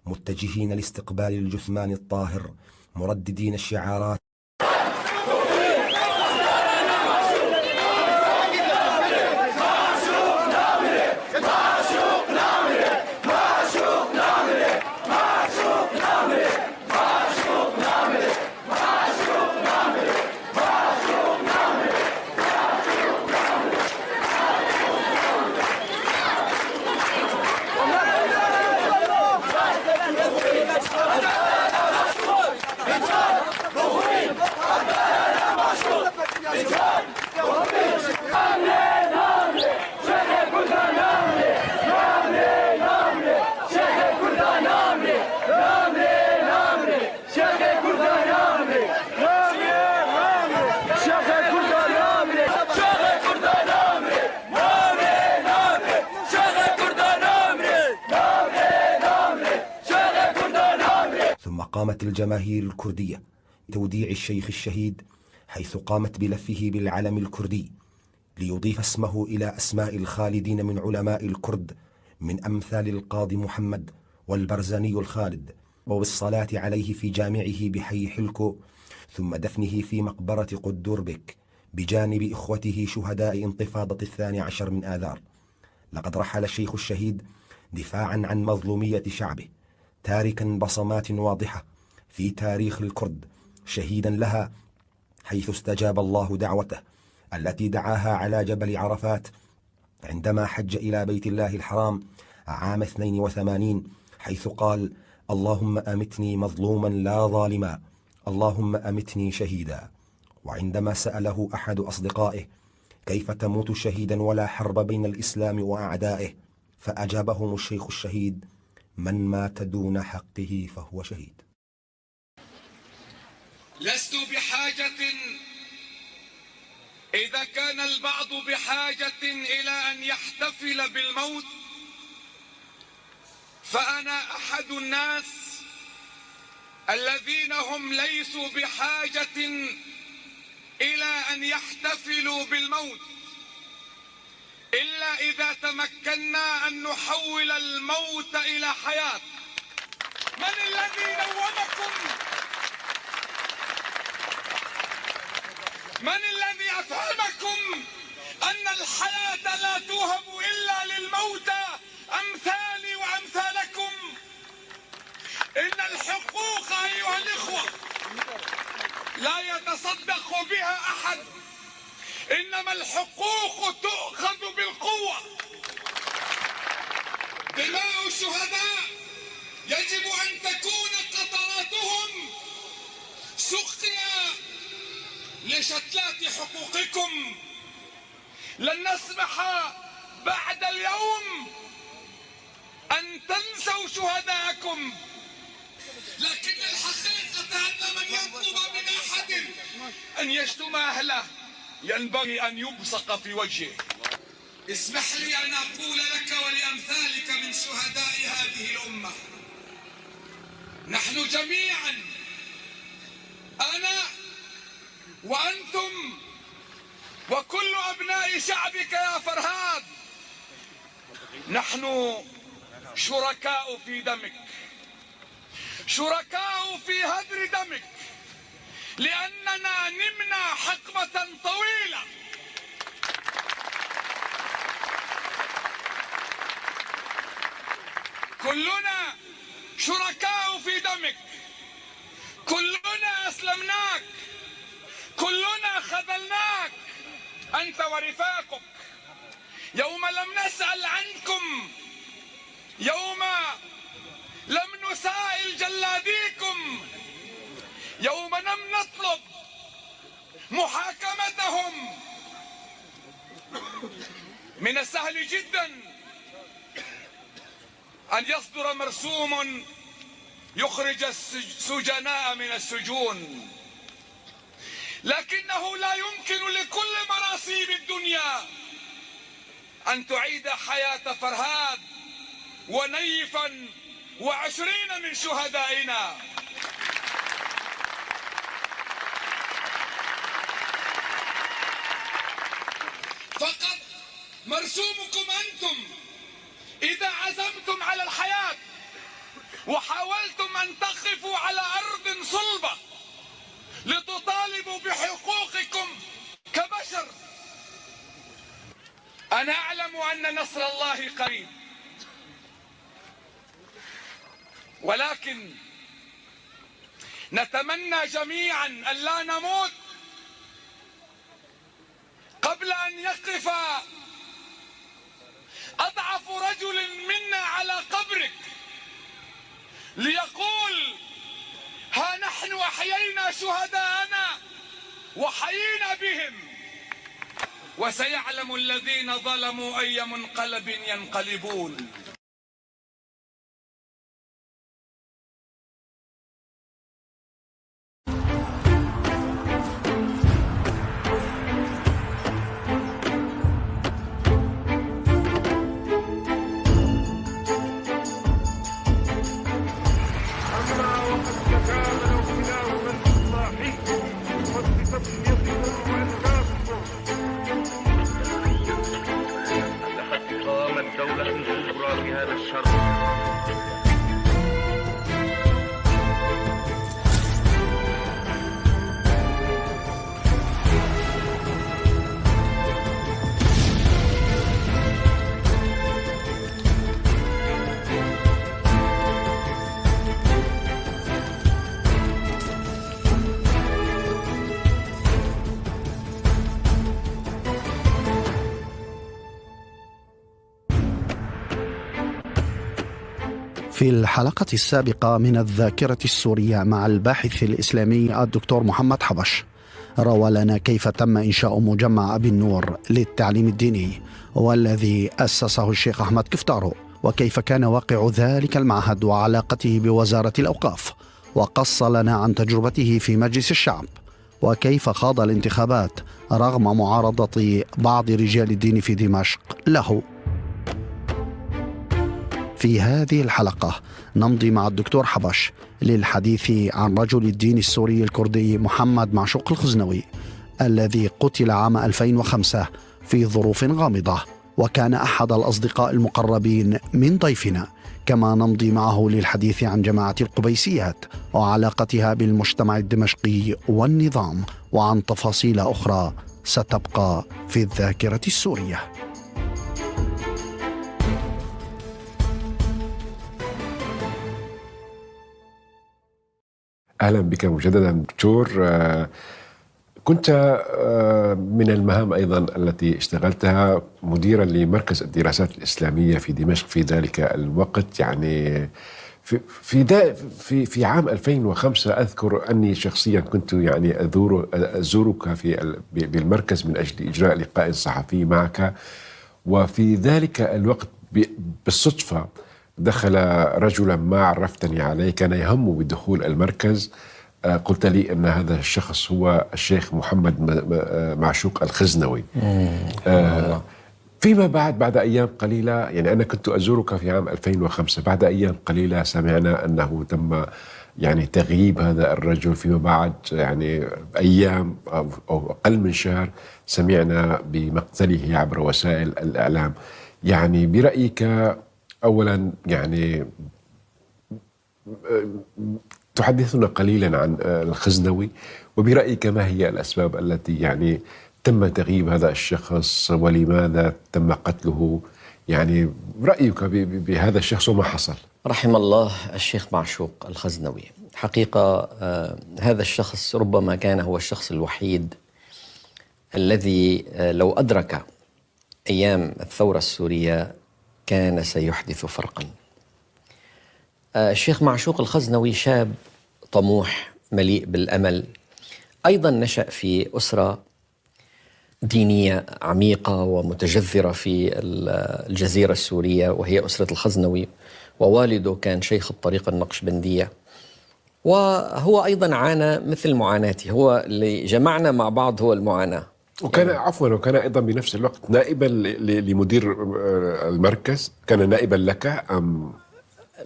متجهين لاستقبال الجثمان الطاهر مرددين الشعارات: قامت الجماهير الكردية بتوديع الشيخ الشهيد، حيث قامت بلفه بالعلم الكردي ليضيف اسمه إلى أسماء الخالدين من علماء الكرد من أمثال القاضي محمد والبرزاني الخالد، وبالصلاة عليه في جامعه بحي حلكو، ثم دفنه في مقبرة قدوربك بجانب إخوته شهداء انتفاضة 12 من آذار. لقد رحل الشيخ الشهيد دفاعا عن مظلومية شعبه، تاركا بصمات واضحة في تاريخ الكرد، شهيدا لها حيث استجاب الله دعوته التي دعاها على جبل عرفات عندما حج إلى بيت الله الحرام عام 82، حيث قال: اللهم أمتني مظلوما لا ظالما، اللهم أمتني شهيدا. وعندما سأله أحد أصدقائه كيف تموت شهيدا ولا حرب بين الإسلام وأعدائه؟ فأجابهم الشيخ الشهيد: من مات دون حقه فهو شهيد. لست بحاجة، إذا كان البعض بحاجة إلى أن يحتفل بالموت، فأنا أحد الناس الذين هم ليسوا بحاجة إلى أن يحتفلوا بالموت، إلا إذا تمكنا أن نحول الموت إلى حياة. من الذي نومكم؟ من الذي أفهمكم أن الحياة لا توهب إلا للموتى أمثالي وأمثالكم؟ إن الحقوق أيها الإخوة لا يتصدق بها أحد، إنما الحقوق تؤخذ بالقوة. دماء الشهداء يجب أن تكون قطراتهم سقيا لشتلات حقوقكم. لن نسمح بعد اليوم أن تنسوا شهداءكم، لكن الحقيقة أن من يطلب من أحد أن يشتم أهله ينبغي أن يبصق في وجهه. اسمح لي أن أقول لك ولأمثالك من شهداء هذه الأمة: نحن جميعا، أنا وأنتم وكل أبناء شعبك يا فرهاد، نحن شركاء في دمك، شركاء في هدر دمك، لأننا نمنا حقبة طويلة. كلنا شركاء في دمك، كلنا أسلمناك، كلنا خذلناك أنت ورفاقك. يوم لم نسأل عنكم، يوم لم نسائل جلاديكم، يوم لم نطلب محاكمتهم، من السهل جدا أن يصدر مرسوم يخرج السجناء من السجون، لكنه لا يمكن لكل مراسيم الدنيا أن تعيد حياة فرهاد ونيفا و20 من شهدائنا. فقط مرسومكم أنتم إذا عزمتم على الحياة وحاولتم أن تقفوا على أرض صلبة لتطالبوا بحقوقكم كبشر. أنا أعلم أن نصر الله قريب، ولكن نتمنى جميعا أن لا نموت قبل أن يقف أضعف رجل منا على قبرك ليقول: ها نحن أحيينا شهداءنا وحيينا بهم، وسيعلم الذين ظلموا أي منقلب ينقلبون. في الحلقة السابقة من الذاكرة السورية مع الباحث الإسلامي الدكتور محمد حبش، روى لنا كيف تم إنشاء مجمع أبي النور للتعليم الديني والذي أسسه الشيخ أحمد كفتارو، وكيف كان واقع ذلك المعهد وعلاقته بوزارة الأوقاف، وقص لنا عن تجربته في مجلس الشعب، وكيف خاض الانتخابات رغم معارضة بعض رجال الدين في دمشق له. في هذه الحلقة نمضي مع الدكتور حبش للحديث عن رجل الدين السوري الكردي محمد معشوق الخزنوي الذي قتل عام 2005 في ظروف غامضة، وكان أحد الأصدقاء المقربين من ضيفنا. كما نمضي معه للحديث عن جماعة القبيسيات وعلاقتها بالمجتمع الدمشقي والنظام، وعن تفاصيل أخرى ستبقى في الذاكرة السورية. أهلا بك مجددا دكتور. كنت من المهام أيضا التي اشتغلتها مديرا لمركز الدراسات الإسلامية في دمشق في ذلك الوقت. يعني في عام 2005 أذكر أني شخصيا كنت يعني أزورك بالمركز من أجل إجراء لقاء صحفي معك، وفي ذلك الوقت بالصدفة دخل رجلا ما عرفتني عليه كان يهم بدخول المركز. قلت لي أن هذا الشخص هو الشيخ محمد معشوق الخزنوي. فيما بعد أيام قليلة، يعني أنا كنت أزورك في عام 2005، بعد أيام قليلة سمعنا أنه تم يعني تغييب هذا الرجل. فيما بعد يعني أيام أو أقل من شهر سمعنا بمقتله عبر وسائل الإعلام. يعني برأيك أولا يعني تحدثنا قليلا عن الخزنوي، وبرأيك ما هي الأسباب التي يعني تم تغييب هذا الشخص ولماذا تم قتله؟ يعني رأيك بهذا الشخص وما حصل؟ رحم الله الشيخ معشوق الخزنوي. حقيقة هذا الشخص ربما كان هو الشخص الوحيد الذي لو أدرك أيام الثورة السورية كان سيحدث فرقا. الشيخ معشوق الخزنوي شاب طموح مليء بالأمل، أيضا نشأ في أسرة دينية عميقة ومتجذرة في الجزيرة السورية، وهي أسرة الخزنوي، ووالده كان شيخ الطريقة النقشبندية، وهو أيضا عانى مثل معاناتي. هو اللي جمعنا مع بعض هو المعاناة. وكان وكان أيضا بنفس الوقت نائبا لمدير المركز. كان نائبا لك أم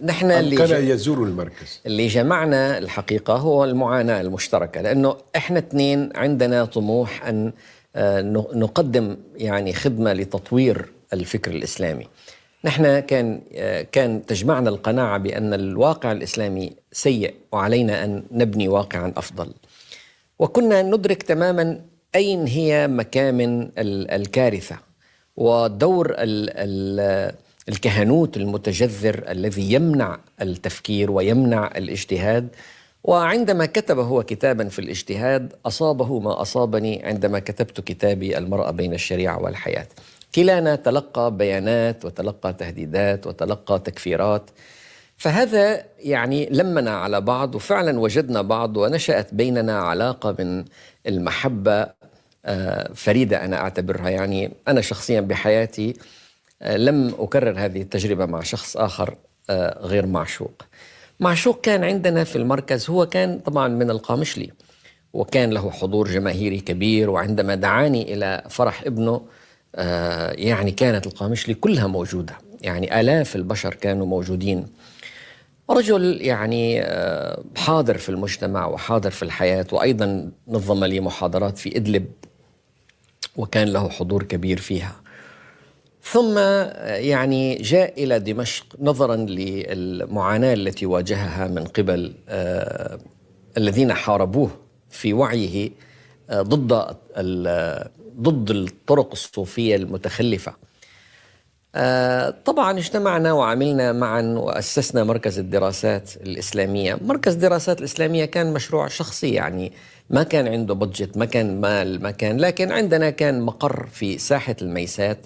نحن كان يزور المركز؟ اللي جمعنا الحقيقة هو المعاناة المشتركة، لأنه إحنا اثنين عندنا طموح أن نقدم يعني خدمة لتطوير الفكر الإسلامي. نحن كان تجمعنا القناعة بأن الواقع الإسلامي سيء وعلينا أن نبني واقعا أفضل، وكنا ندرك تماما أين هي مكامن الكارثة ودور الكهنوت المتجذر الذي يمنع التفكير ويمنع الاجتهاد. وعندما كتب هو كتابا في الاجتهاد أصابه ما أصابني عندما كتبت كتابي المرأة بين الشريعة والحياة. كلانا تلقى بيانات وتلقى تهديدات وتلقى تكفيرات، فهذا يعني لمنا على بعض، وفعلا وجدنا بعض ونشأت بيننا علاقة من المحبة فريدة أنا أعتبرها. يعني أنا شخصيا بحياتي لم أكرر هذه التجربة مع شخص آخر غير معشوق. معشوق كان عندنا في المركز، هو كان طبعا من القامشلي وكان له حضور جماهيري كبير، وعندما دعاني إلى فرح ابنه يعني كانت القامشلي كلها موجودة، يعني آلاف البشر كانوا موجودين. رجل يعني حاضر في المجتمع وحاضر في الحياة، وأيضا نظم لي محاضرات في إدلب وكان له حضور كبير فيها. ثم يعني جاء إلى دمشق نظرا للمعاناة التي واجهها من قبل الذين حاربوه في وعيه ضد الطرق الصوفية المتخلفة. طبعا اجتمعنا وعملنا معا وأسسنا مركز الدراسات الإسلامية. مركز الدراسات الإسلامية كان مشروع شخصي، يعني ما كان عنده بادجت، ما كان مال، ما كان، لكن عندنا كان مقر في ساحة الميسات،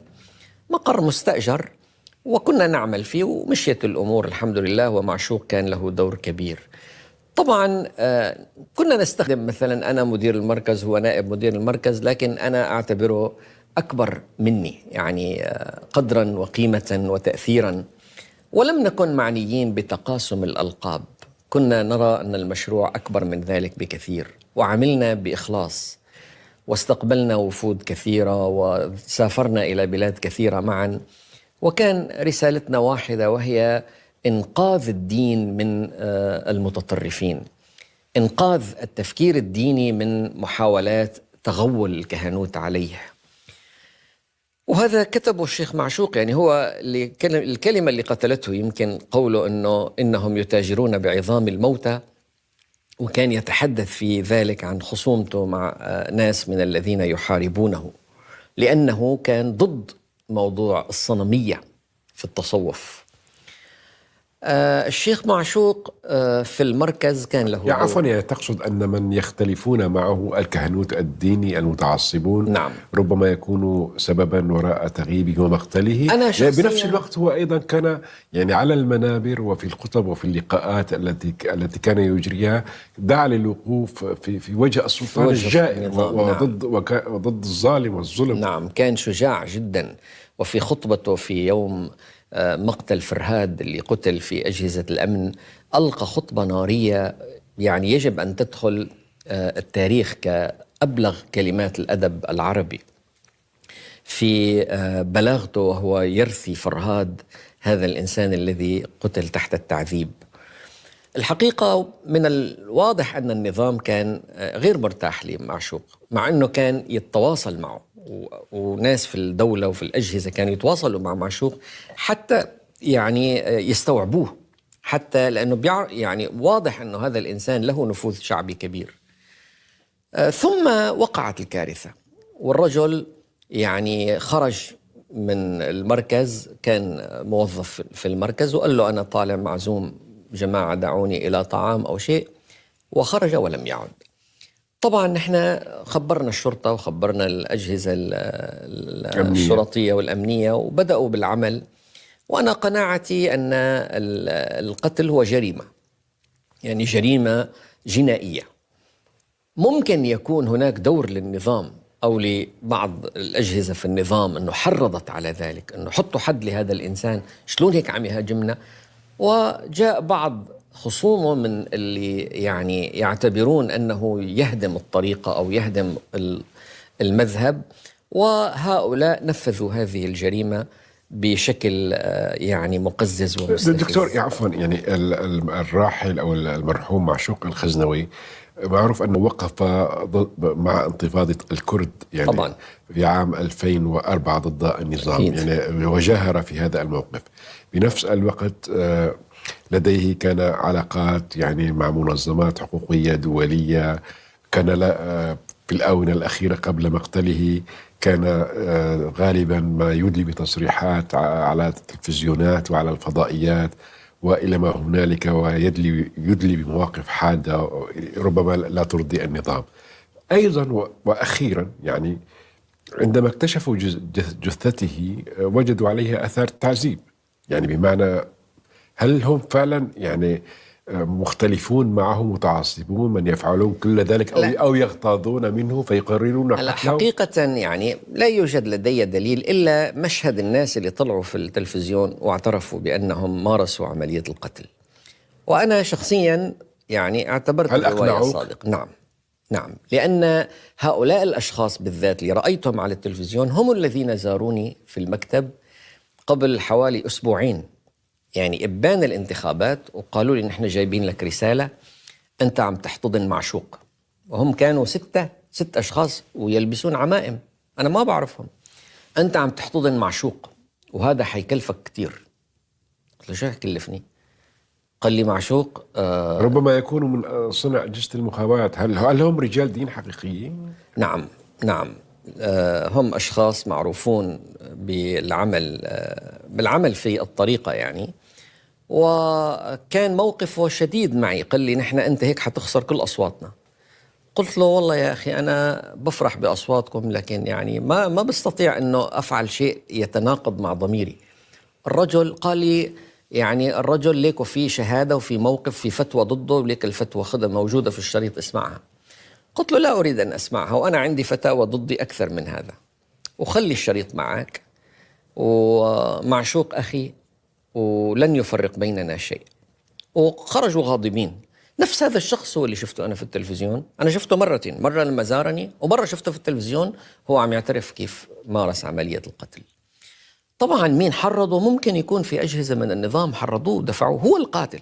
مقر مستأجر وكنا نعمل فيه ومشيت الأمور الحمد لله، ومعشوق كان له دور كبير. طبعا كنا نستخدم مثلا أنا مدير المركز، هو نائب مدير المركز، لكن أنا أعتبره أكبر مني يعني قدرا وقيمة وتأثيرا، ولم نكن معنيين بتقاسم الألقاب. كنا نرى أن المشروع أكبر من ذلك بكثير، وعملنا بإخلاص، واستقبلنا وفود كثيرة، وسافرنا إلى بلاد كثيرة معا، وكان رسالتنا واحدة، وهي إنقاذ الدين من المتطرفين، إنقاذ التفكير الديني من محاولات تغول الكهنوت عليه. وهذا كتبه الشيخ معشوق، يعني هو الكلمة اللي قتلته يمكن قوله إنهم يتاجرون بعظام الموتى، وكان يتحدث في ذلك عن خصومته مع ناس من الذين يحاربونه، لأنه كان ضد موضوع الصنمية في التصوف. الشيخ معشوق في المركز كان له عفوا، يعني تقصد أن من يختلفون معه الكهنوت الديني المتعصبون نعم ربما يكونوا سببا وراء تغييبه ومقتله. أنا بنفس الوقت هو أيضا كان يعني على المنابر وفي الخطب وفي اللقاءات التي كان يجريها دعا للوقوف في وجه السلطان الجائر وضد الظالم والظلم. نعم، كان شجاع جدا. وفي خطبته في يوم مقتل فرهاد اللي قتل في أجهزة الأمن ألقى خطبة نارية، يعني يجب أن تدخل التاريخ كأبلغ كلمات الأدب العربي في بلاغته، وهو يرثي فرهاد هذا الإنسان الذي قتل تحت التعذيب. الحقيقة من الواضح أن النظام كان غير مرتاح لمعشوق، مع أنه كان يتواصل معه، وناس في الدولة وفي الأجهزة كانوا يتواصلوا مع معشوق حتى يعني يستوعبوه، حتى لأنه يعني واضح أنه هذا الإنسان له نفوذ شعبي كبير. ثم وقعت الكارثة، والرجل يعني خرج من المركز، كان موظف في المركز، وقال له أنا طالع معزوم جماعة دعوني إلى طعام أو شيء، وخرج ولم يعد. طبعا نحن خبرنا الشرطة وخبرنا الأجهزة الشرطية والأمنية، وبدأوا بالعمل. وأنا قناعتي أن القتل هو جريمة، يعني جريمة جنائية. ممكن يكون هناك دور للنظام أو لبعض الأجهزة في النظام أنه حرضت على ذلك، أنه حطوا حد لهذا الإنسان، شلون هيك عم يهاجمنا. وجاء بعض خصومه من اللي يعني يعتبرون أنه يهدم الطريقة أو يهدم المذهب، وهؤلاء نفذوا هذه الجريمة بشكل يعني مقزز ومستفز. دكتور عفوا، يعني الراحل أو المرحوم معشوق الخزنوي معروف أنه وقف مع انتفاضة الكرد يعني طبعا في عام 2004 ضد النظام أكيد. يعني وجاهر في هذا الموقف. بنفس الوقت لديه كان علاقات يعني مع منظمات حقوقية دولية. كان في الآونة الأخيرة قبل مقتله كان غالبا ما يدلي بتصريحات على التلفزيونات وعلى الفضائيات وإلى ما هنالك، ويدلي بمواقف حادة ربما لا ترضي النظام. أيضا وأخيرا يعني عندما اكتشفوا جثته وجدوا عليها أثار تعذيب، يعني بمعنى هل هم فعلا يعني مختلفون معه متعصبون من يفعلون كل ذلك أو يغتاظون منه فيقررون قتله؟ حقيقة يعني لا يوجد لدي دليل إلا مشهد الناس اللي طلعوا في التلفزيون واعترفوا بأنهم مارسوا عملية القتل، وأنا شخصيا يعني اعتبرت الرواية صادق. نعم، لأن هؤلاء الأشخاص بالذات اللي رأيتهم على التلفزيون هم الذين زاروني في المكتب قبل حوالي أسبوعين، يعني إبان الانتخابات، وقالوا لي نحن جايبين لك رسالة، أنت عم تحتضن معشوق. وهم كانوا ست أشخاص ويلبسون عمائم، أنا ما بعرفهم. أنت عم تحتضن معشوق وهذا حيكلفك كتير. قلت له شو حيكلفني؟ قال لي معشوق ربما يكونوا من صنع أجهزة المخابرات. هل هم رجال دين حقيقيين؟ نعم، هم أشخاص معروفون بالعمل في الطريقة يعني. وكان موقفه شديد معي، قال لي نحن أنت هيك حتخسر كل أصواتنا. قلت له والله يا أخي أنا بفرح بأصواتكم، لكن يعني ما بستطيع أنه أفعل شيء يتناقض مع ضميري. الرجل قال لي يعني الرجل ليك في شهادة وفي موقف في فتوى ضده، ليك الفتوى خذها موجودة في الشريط اسمعها. قلت له لا أريد أن أسمعها، وأنا عندي فتاوى ضدي أكثر من هذا، وخلي الشريط معك ومعشوق أخي ولن يفرق بيننا شيء. وخرجوا غاضبين. نفس هذا الشخص هو اللي شفته أنا في التلفزيون، أنا شفته مرتين، مرة لما زارني ومرة شفته في التلفزيون هو عم يعترف كيف مارس عملية القتل. طبعا مين حرضه؟ ممكن يكون في أجهزة من النظام حرضوه ودفعوه، هو القاتل،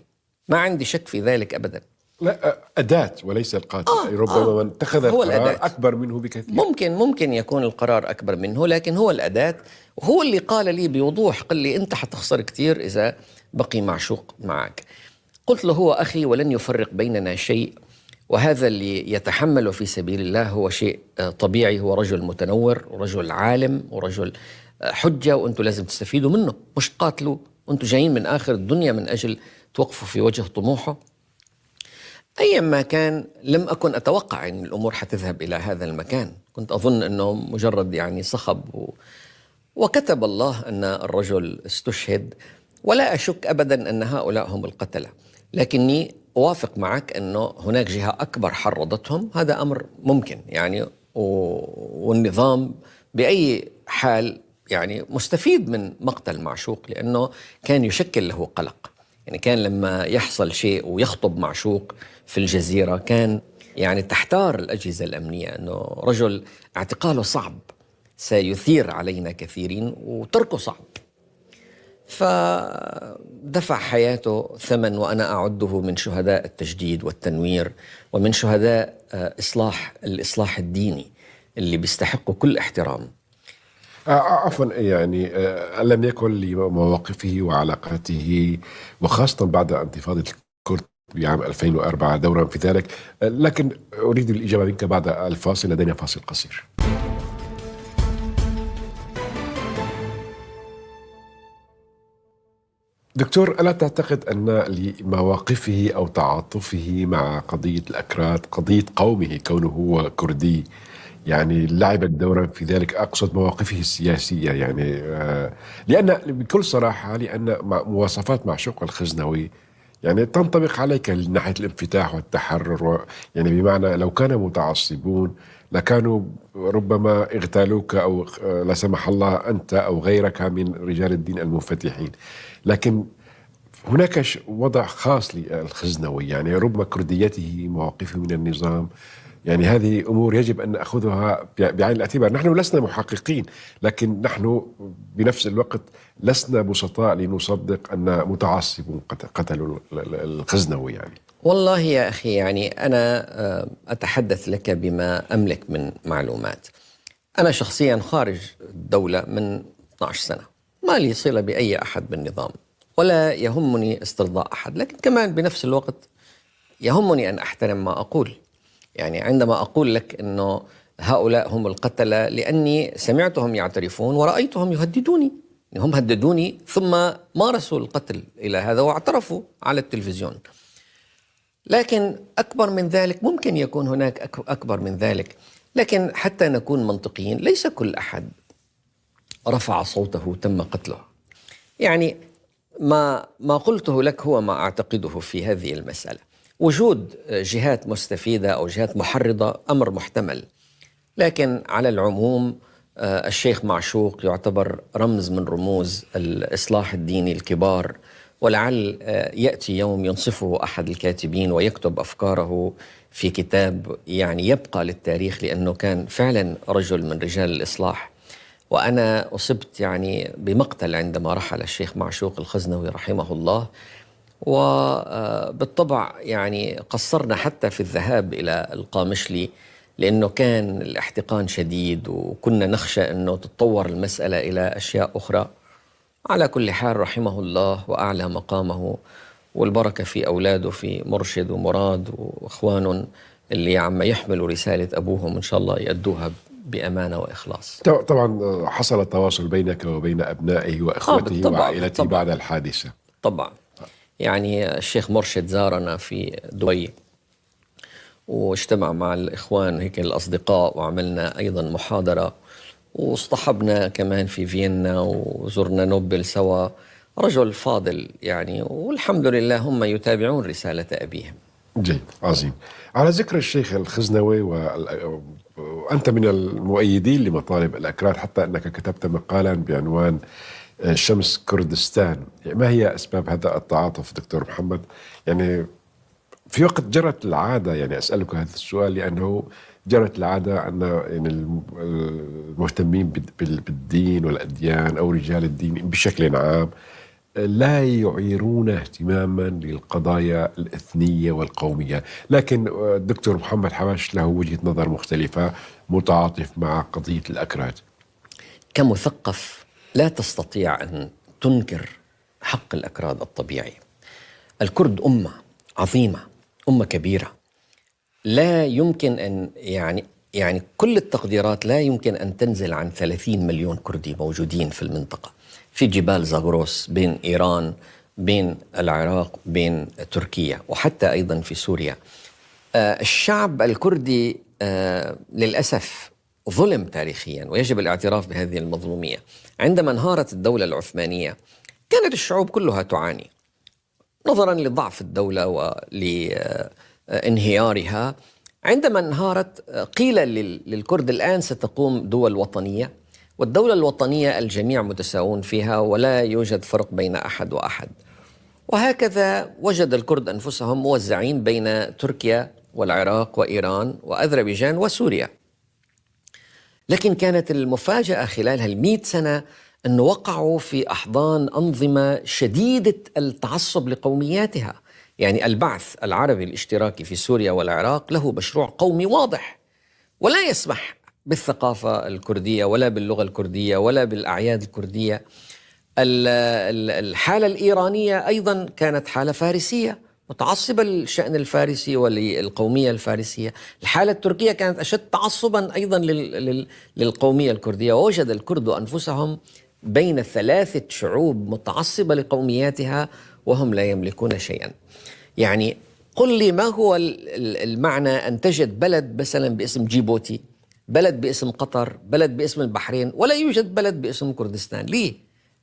ما عندي شك في ذلك أبدا. لا، أداة وليس القاتل. ربما من اتخذ القرار الأداة. أكبر منه بكثير. ممكن يكون القرار أكبر منه، لكن هو الأداة. وهو اللي قال لي بوضوح، قال لي أنت حتخسر كتير إذا بقي معشوق معك. قلت له هو أخي ولن يفرق بيننا شيء، وهذا اللي يتحمله في سبيل الله هو شيء طبيعي، هو رجل متنور ورجل عالم ورجل حجة، وأنتم لازم تستفيدوا منه، مش تقاتلوا، وأنتم جايين من آخر الدنيا من أجل توقفوا في وجه طموحه. أيا ما كان لم أكن أتوقع أن الأمور حتذهب إلى هذا المكان، كنت أظن أنه مجرد يعني صخب وكتب الله أن الرجل استشهد، ولا أشك أبدا أن هؤلاء هم القتلة، لكني أوافق معك أنه هناك جهة أكبر حرضتهم، هذا أمر ممكن يعني، والنظام بأي حال يعني مستفيد من مقتل معشوق، لأنه كان يشكل له قلق. يعني كان لما يحصل شيء ويخطب معشوق في الجزيرة كان يعني تحتار الأجهزة الأمنية أنه رجل اعتقاله صعب، سيثير علينا كثيرين، وتركه صعب، فدفع حياته ثمن، وأنا أعده من شهداء التجديد والتنوير، ومن شهداء الإصلاح الديني اللي بيستحقوا كل احترام. عفوا، يعني لم يكن لمواقفه وعلاقاته وخاصة بعد انتفاضة الكرد بعام 2004 دورا في ذلك، لكن أريد الإجابة منك بعد الفاصل، لدينا فاصل قصير. دكتور، ألا تعتقد أن لمواقفه أو تعاطفه مع قضية الأكراد، قضية قومه كونه هو كردي، يعني لعبت دورا في ذلك؟ أقصد مواقفه السياسية، يعني لأن بكل صراحة لأن مواصفات معشوق الخزنوي يعني تنطبق عليك من ناحية الانفتاح والتحرر، يعني بمعنى لو كانوا متعصبون لكانوا ربما اغتالوك أو لا سمح الله أنت أو غيرك من رجال الدين المنفتحين، لكن هناك وضع خاص للخزنوي، يعني ربما كرديته، مواقفه من النظام، يعني هذه أمور يجب أن نأخذها بعين الاعتبار. نحن لسنا محققين، لكن نحن بنفس الوقت لسنا بسطاء لنصدق أن متعصبون قتلوا الخزنوي. يعني والله يا أخي، يعني أنا أتحدث لك بما أملك من معلومات. أنا شخصيا خارج الدولة من 12 سنة، ما لي صلة بأي أحد بالنظام، ولا يهمني استرضاء أحد، لكن كمان بنفس الوقت يهمني أن أحترم ما أقول. يعني عندما أقول لك أنه هؤلاء هم القتلة لأني سمعتهم يعترفون ورأيتهم يهددوني، هم هددوني ثم مارسوا القتل إلى هذا واعترفوا على التلفزيون. لكن أكبر من ذلك ممكن يكون هناك أكبر من ذلك، لكن حتى نكون منطقيين ليس كل أحد رفع صوته تم قتله. يعني ما قلته لك هو ما أعتقده في هذه المسألة. وجود جهات مستفيدة أو جهات محرضة أمر محتمل، لكن على العموم الشيخ معشوق يعتبر رمز من رموز الإصلاح الديني الكبار، ولعل يأتي يوم ينصفه أحد الكاتبين ويكتب أفكاره في كتاب يعني يبقى للتاريخ، لأنه كان فعلا رجل من رجال الإصلاح. وأنا أصبت يعني بمقتل عندما رحل الشيخ معشوق الخزنوي رحمه الله، وبالطبع يعني قصرنا حتى في الذهاب إلى القامشلي، لأنه كان الاحتقان شديد وكنا نخشى أنه تتطور المسألة إلى أشياء أخرى. على كل حال رحمه الله وأعلى مقامه، والبركة في أولاده، في مرشد ومراد وإخوان اللي عم يحملوا رسالة أبوهم إن شاء الله يأدوها بأمانة وإخلاص. طبعا حصل التواصل بينك وبين أبنائه وإخوته وعائلته بعد الحادثة؟ طبعا. يعني الشيخ مرشد زارنا في دبي واجتمع مع الإخوان هيك الأصدقاء، وعملنا أيضا محاضرة، واصطحبنا كمان في فيينا وزرنا نوبل سوا، رجل فاضل يعني، والحمد لله هم يتابعون رسالة أبيهم. جيد، عظيم. على ذكر الشيخ الخزنوي وأنت من المؤيدين لمطالب الأكراد، حتى أنك كتبت مقالا بعنوان شمس كردستان، ما هي أسباب هذا التعاطف دكتور محمد؟ يعني في وقت جرت العادة، يعني أسألك هذا السؤال لأنه جرت العادة أن يعني المهتمين بالدين والأديان أو رجال الدين بشكل عام لا يعيرون اهتماما للقضايا الإثنية والقومية، لكن الدكتور محمد حبش له وجهة نظر مختلفة، متعاطف مع قضية الأكراد. كمثقف لا تستطيع أن تنكر حق الأكراد الطبيعي. الكرد أمة عظيمة، أمة كبيرة، لا يمكن أن يعني كل التقديرات لا يمكن أن تنزل عن 30 مليون كردي موجودين في المنطقة، في جبال زاغروس، بين إيران، بين العراق، بين تركيا، وحتى أيضا في سوريا. الشعب الكردي للأسف ظلم تاريخيا، ويجب الاعتراف بهذه المظلومية. عندما انهارت الدولة العثمانية كانت الشعوب كلها تعاني نظرا لضعف الدولة ولانهيارها. عندما انهارت قيل للكرد الآن ستقوم دول وطنية، والدولة الوطنية الجميع متساوون فيها ولا يوجد فرق بين أحد وأحد. وهكذا وجد الكرد أنفسهم موزعين بين تركيا والعراق وإيران وأذربيجان وسوريا. لكن كانت المفاجأة خلال 100 سنة أن وقعوا في أحضان أنظمة شديدة التعصب لقومياتها. يعني البعث العربي الاشتراكي في سوريا والعراق له مشروع قومي واضح، ولا يسمح بالثقافة الكردية ولا باللغة الكردية ولا بالأعياد الكردية. الحالة الإيرانية أيضا كانت حالة فارسية متعصبة للشأن الفارسي وللقومية الفارسية. الحالة التركية كانت أشد تعصبا أيضا للقومية الكردية. ووجد الكرد أنفسهم بين 3 شعوب متعصبة لقومياتها وهم لا يملكون شيئا. يعني قل لي ما هو المعنى أن تجد بلد مثلا باسم جيبوتي، بلد باسم قطر، بلد باسم البحرين، ولا يوجد بلد باسم كردستان؟ ليه؟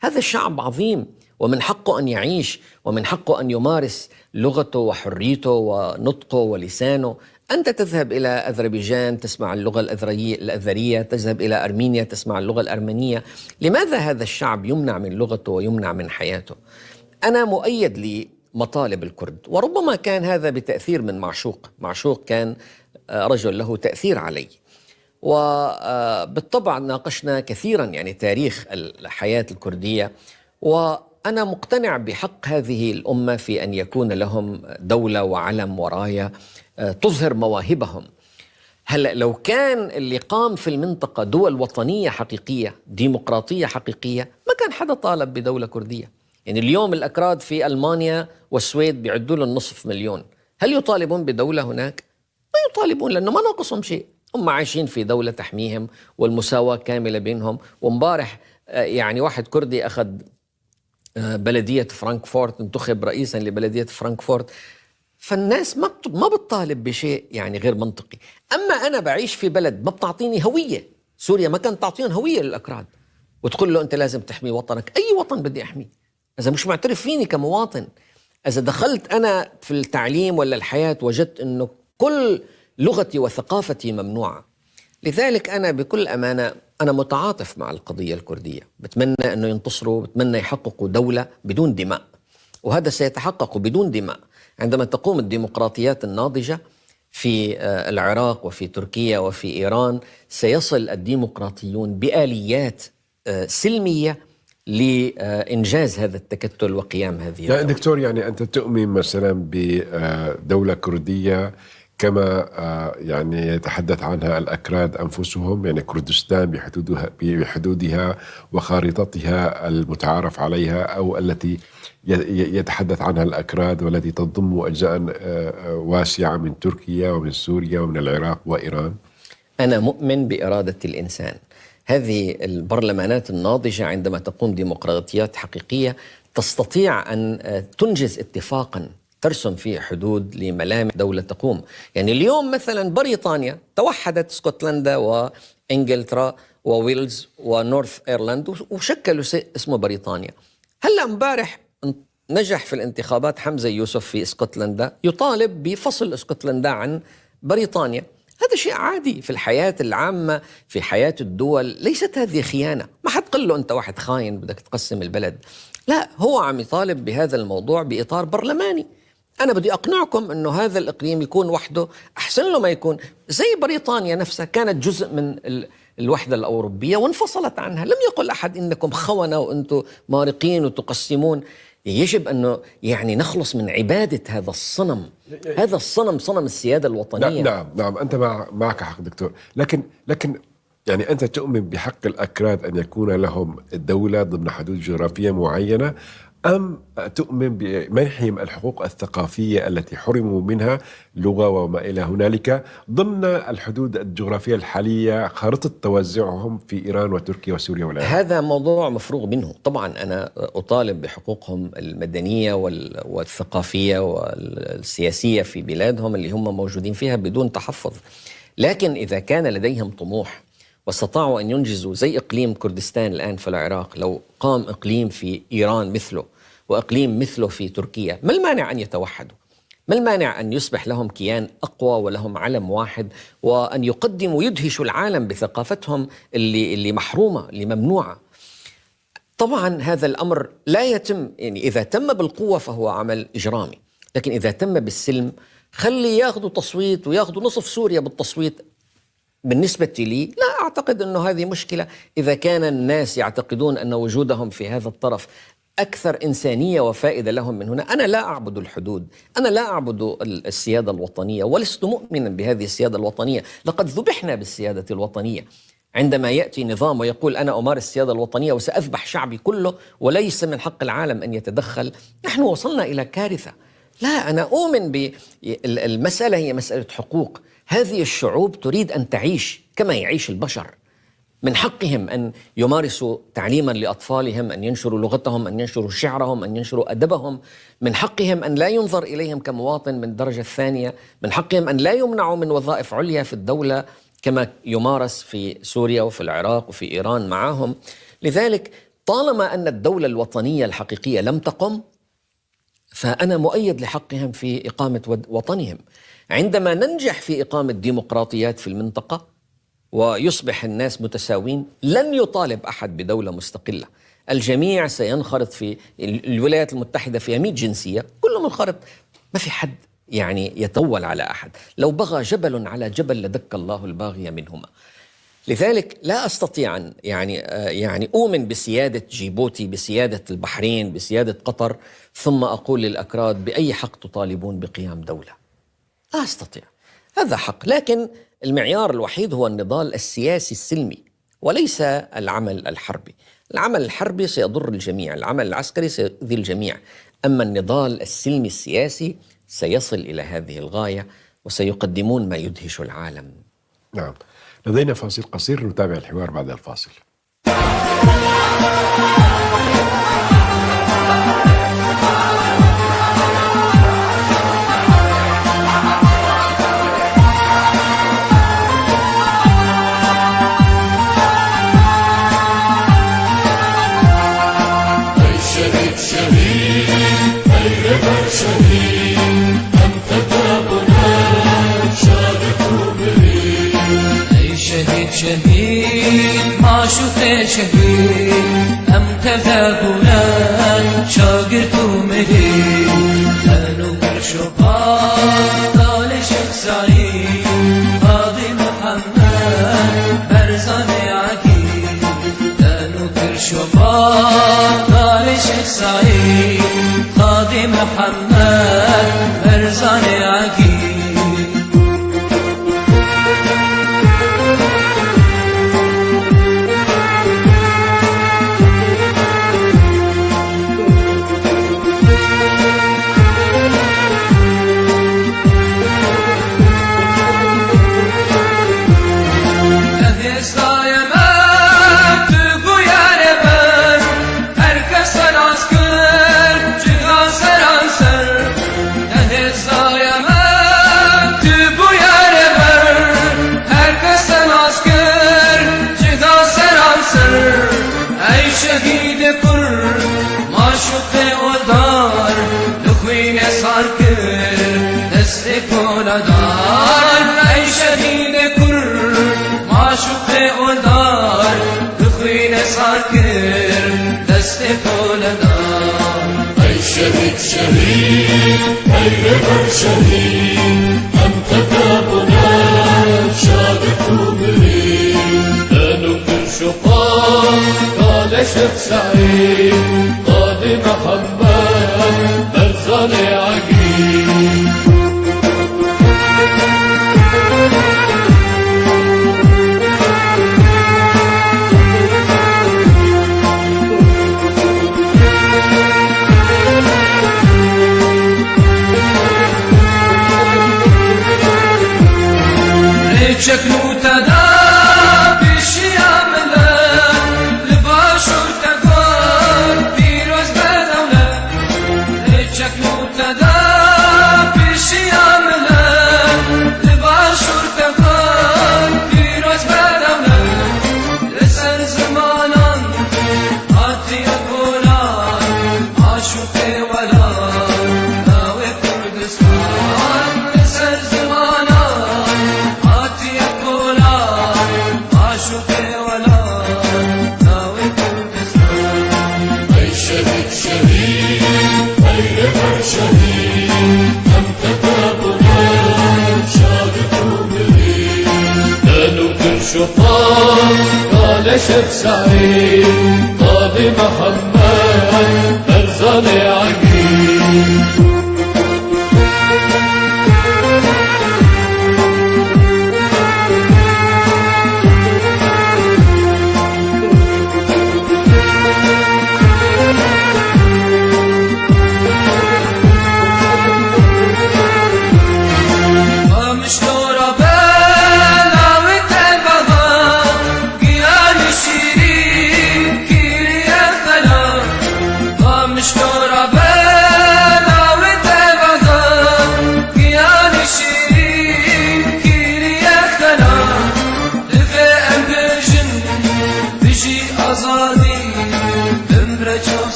هذا الشعب عظيم ومن حقه أن يعيش، ومن حقه أن يمارس لغته وحريته ونطقه ولسانه. أنت تذهب إلى أذربيجان تسمع اللغة الأذرية، تذهب إلى أرمينيا تسمع اللغة الأرمنية. لماذا هذا الشعب يمنع من لغته ويمنع من حياته؟ أنا مؤيد لمطالب الكرد، وربما كان هذا بتأثير من معشوق كان رجل له تأثير علي، وبالطبع ناقشنا كثيرا يعني تاريخ الحياة الكردية، وأنا مقتنع بحق هذه الأمة في أن يكون لهم دولة وعلم وراية تظهر مواهبهم. هلأ لو كان اللي قام في المنطقة دول وطنية حقيقية ديمقراطية حقيقية ما كان حدا طالب بدولة كردية. يعني اليوم الأكراد في ألمانيا والسويد بيعدوا لهم 500,000، هل يطالبون بدولة هناك؟ ما يطالبون، لأنه ما ناقصهم شيء، هم عايشين في دولة تحميهم والمساواة كاملة بينهم. ومبارح يعني واحد كردي أخذ بلدية فرانكفورت، انتخب رئيسا لبلدية فرانكفورت، فالناس ما بتطالب بشيء يعني غير منطقي. أما أنا بعيش في بلد ما بتعطيني هوية، سوريا ما كانت تعطيهم هوية للأكراد، وتقول له أنت لازم تحمي وطنك. أي وطن بدي أحميه إذا مش معترف فيني كمواطن؟ إذا دخلت أنا في التعليم ولا الحياة وجدت أنه كل لغتي وثقافتي ممنوعة. لذلك أنا بكل أمانة أنا متعاطف مع القضية الكردية، بتمنى أنه ينتصروا، بتمنى يحققوا دولة بدون دماء، وهذا سيتحقق بدون دماء عندما تقوم الديمقراطيات الناضجة في العراق وفي تركيا وفي إيران. سيصل الديمقراطيون بآليات سلمية لإنجاز هذا التكتل وقيام هذه الدولة. دكتور، يعني أنت تؤمن مثلا بدولة كردية كما يعني يتحدث عنها الأكراد أنفسهم، يعني كردستان بحدودها وخارطتها المتعارف عليها، أو التي يتحدث عنها الأكراد والتي تضم أجزاء واسعة من تركيا ومن سوريا ومن العراق وإيران؟ أنا مؤمن بإرادة الإنسان. هذه البرلمانات الناضجة عندما تقوم ديمقراطيات حقيقية تستطيع أن تنجز اتفاقا ترسم فيه حدود لملامح دولة تقوم. يعني اليوم مثلا بريطانيا توحدت اسكتلندا وإنجلترا وويلز ونورث إيرلاند وشكلوا اسمه بريطانيا. هلأ امبارح نجح في الانتخابات حمزة يوسف في اسكتلندا يطالب بفصل اسكتلندا عن بريطانيا. هذا شيء عادي في الحياة العامة، في حياة الدول. ليست هذه خيانة. ما حد قل له أنت واحد خاين بدك تقسم البلد. لا، هو عم يطالب بهذا الموضوع بإطار برلماني. أنا بدي أقنعكم أنه هذا الإقليم يكون وحده أحسن له ما يكون. زي بريطانيا نفسها كانت جزء من الوحدة الأوروبية وانفصلت عنها. لم يقل أحد إنكم خونة وأنتم مارقين وتقسمون. يجب أنه يعني نخلص من عبادة هذا الصنم. هذا الصنم صنم السيادة الوطنية. نعم أنت معك حق دكتور، لكن يعني أنت تؤمن بحق الأكراد أن يكون لهم الدولة ضمن حدود جغرافية معينة، أم تؤمن بمنحهم الحقوق الثقافية التي حرموا منها، لغة وما إلى هنالك، ضمن الحدود الجغرافية الحالية، خارطة توزعهم في إيران وتركيا وسوريا والعراق؟ هذا موضوع مفروغ منه. طبعا أنا أطالب بحقوقهم المدنية والثقافية والسياسية في بلادهم اللي هم موجودين فيها بدون تحفظ. لكن إذا كان لديهم طموح واستطاعوا أن ينجزوا زي إقليم كردستان الآن في العراق، لو قام إقليم في إيران مثله وإقليم مثله في تركيا، ما المانع أن يتوحدوا؟ ما المانع أن يصبح لهم كيان أقوى ولهم علم واحد، وأن يقدموا يدهشوا العالم بثقافتهم اللي محرومة، اللي ممنوعة؟ طبعا هذا الأمر لا يتم، يعني إذا تم بالقوة فهو عمل إجرامي، لكن إذا تم بالسلم خلي ياخذوا تصويت وياخذوا نصف سوريا بالتصويت. بالنسبة لي لا أعتقد أنه هذه مشكلة إذا كان الناس يعتقدون أن وجودهم في هذا الطرف أكثر إنسانية وفائدة لهم من هنا. أنا لا أعبد الحدود، أنا لا أعبد السيادة الوطنية، ولست مؤمنا بهذه السيادة الوطنية. لقد ذبحنا بالسيادة الوطنية. عندما يأتي نظام ويقول أنا أمارس السيادة الوطنية وسأذبح شعبي كله وليس من حق العالم أن يتدخل، نحن وصلنا إلى كارثة. لا، أنا أؤمن بالمسألة هي مسألة حقوق. هذه الشعوب تريد أن تعيش كما يعيش البشر. من حقهم أن يمارسوا تعليما لأطفالهم، أن ينشروا لغتهم، أن ينشروا شعرهم، أن ينشروا أدبهم. من حقهم أن لا ينظر إليهم كمواطن من الدرجة الثانية. من حقهم أن لا يمنعوا من وظائف عليا في الدولة كما يمارس في سوريا وفي العراق وفي إيران معهم. لذلك طالما أن الدولة الوطنية الحقيقية لم تقم، فأنا مؤيد لحقهم في إقامة وطنهم. عندما ننجح في إقامة ديمقراطيات في المنطقة ويصبح الناس متساوين، لن يطالب أحد بدولة مستقلة. الجميع سينخرط في الولايات المتحدة، فيها 100 جنسية، كلهم منخرط، ما في حد يعني يتول على أحد. لو بغى جبل على جبل لدك الله الباغي منهما. لذلك لا أستطيع أن يعني أؤمن بسيادة جيبوتي، بسيادة البحرين، بسيادة قطر، ثم أقول للأكراد بأي حق تطالبون بقيام دولة؟ لا أستطيع. هذا حق، لكن المعيار الوحيد هو النضال السياسي السلمي وليس العمل الحربي. العمل الحربي سيضر الجميع، العمل العسكري سيؤذي الجميع، أما النضال السلمي السياسي سيصل إلى هذه الغاية وسيقدمون ما يدهش العالم. نعم، لدينا فاصل قصير، نتابع الحوار بعد الفاصل. شهيد معشوق شهيد أم تذابنا شاقرت مهيد أنو برشبان طال شيخ سعيد قاضي محمد برزان عقيد أنو برشبان طال شيخ سعيد قاضي محمد برزان عقيد. دار ای شهید کرد معشوق اودار دخوین ساکر دست پولدار ای شهید شهید ای ربر شهید انت بابنا شادت ومريد نكر شقاق قال شيخ سعيد قاضي محمد برزان عقيل شكلو تدا بالشيام لك لباشر تكون بيروز بدولة شكلو تدا بالشيام لك لباشر تكون بيروز بدولة لسر زمانا عطي قولان عاشوقي ولا ناوي كردستان لسر زمانا شهيد أنت بابنا شادت ومريد نكر شقاق قال شيخ سعيد قاضي محمد برزان عقيل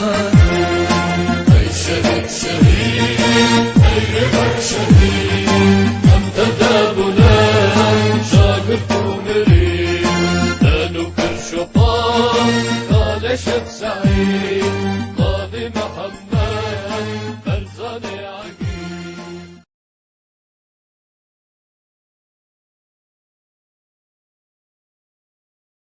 أي شهيد شهيد أي ربر شهيد أنت دابنا شاقرت ومريد نكر شقاق قال شيخ سعيد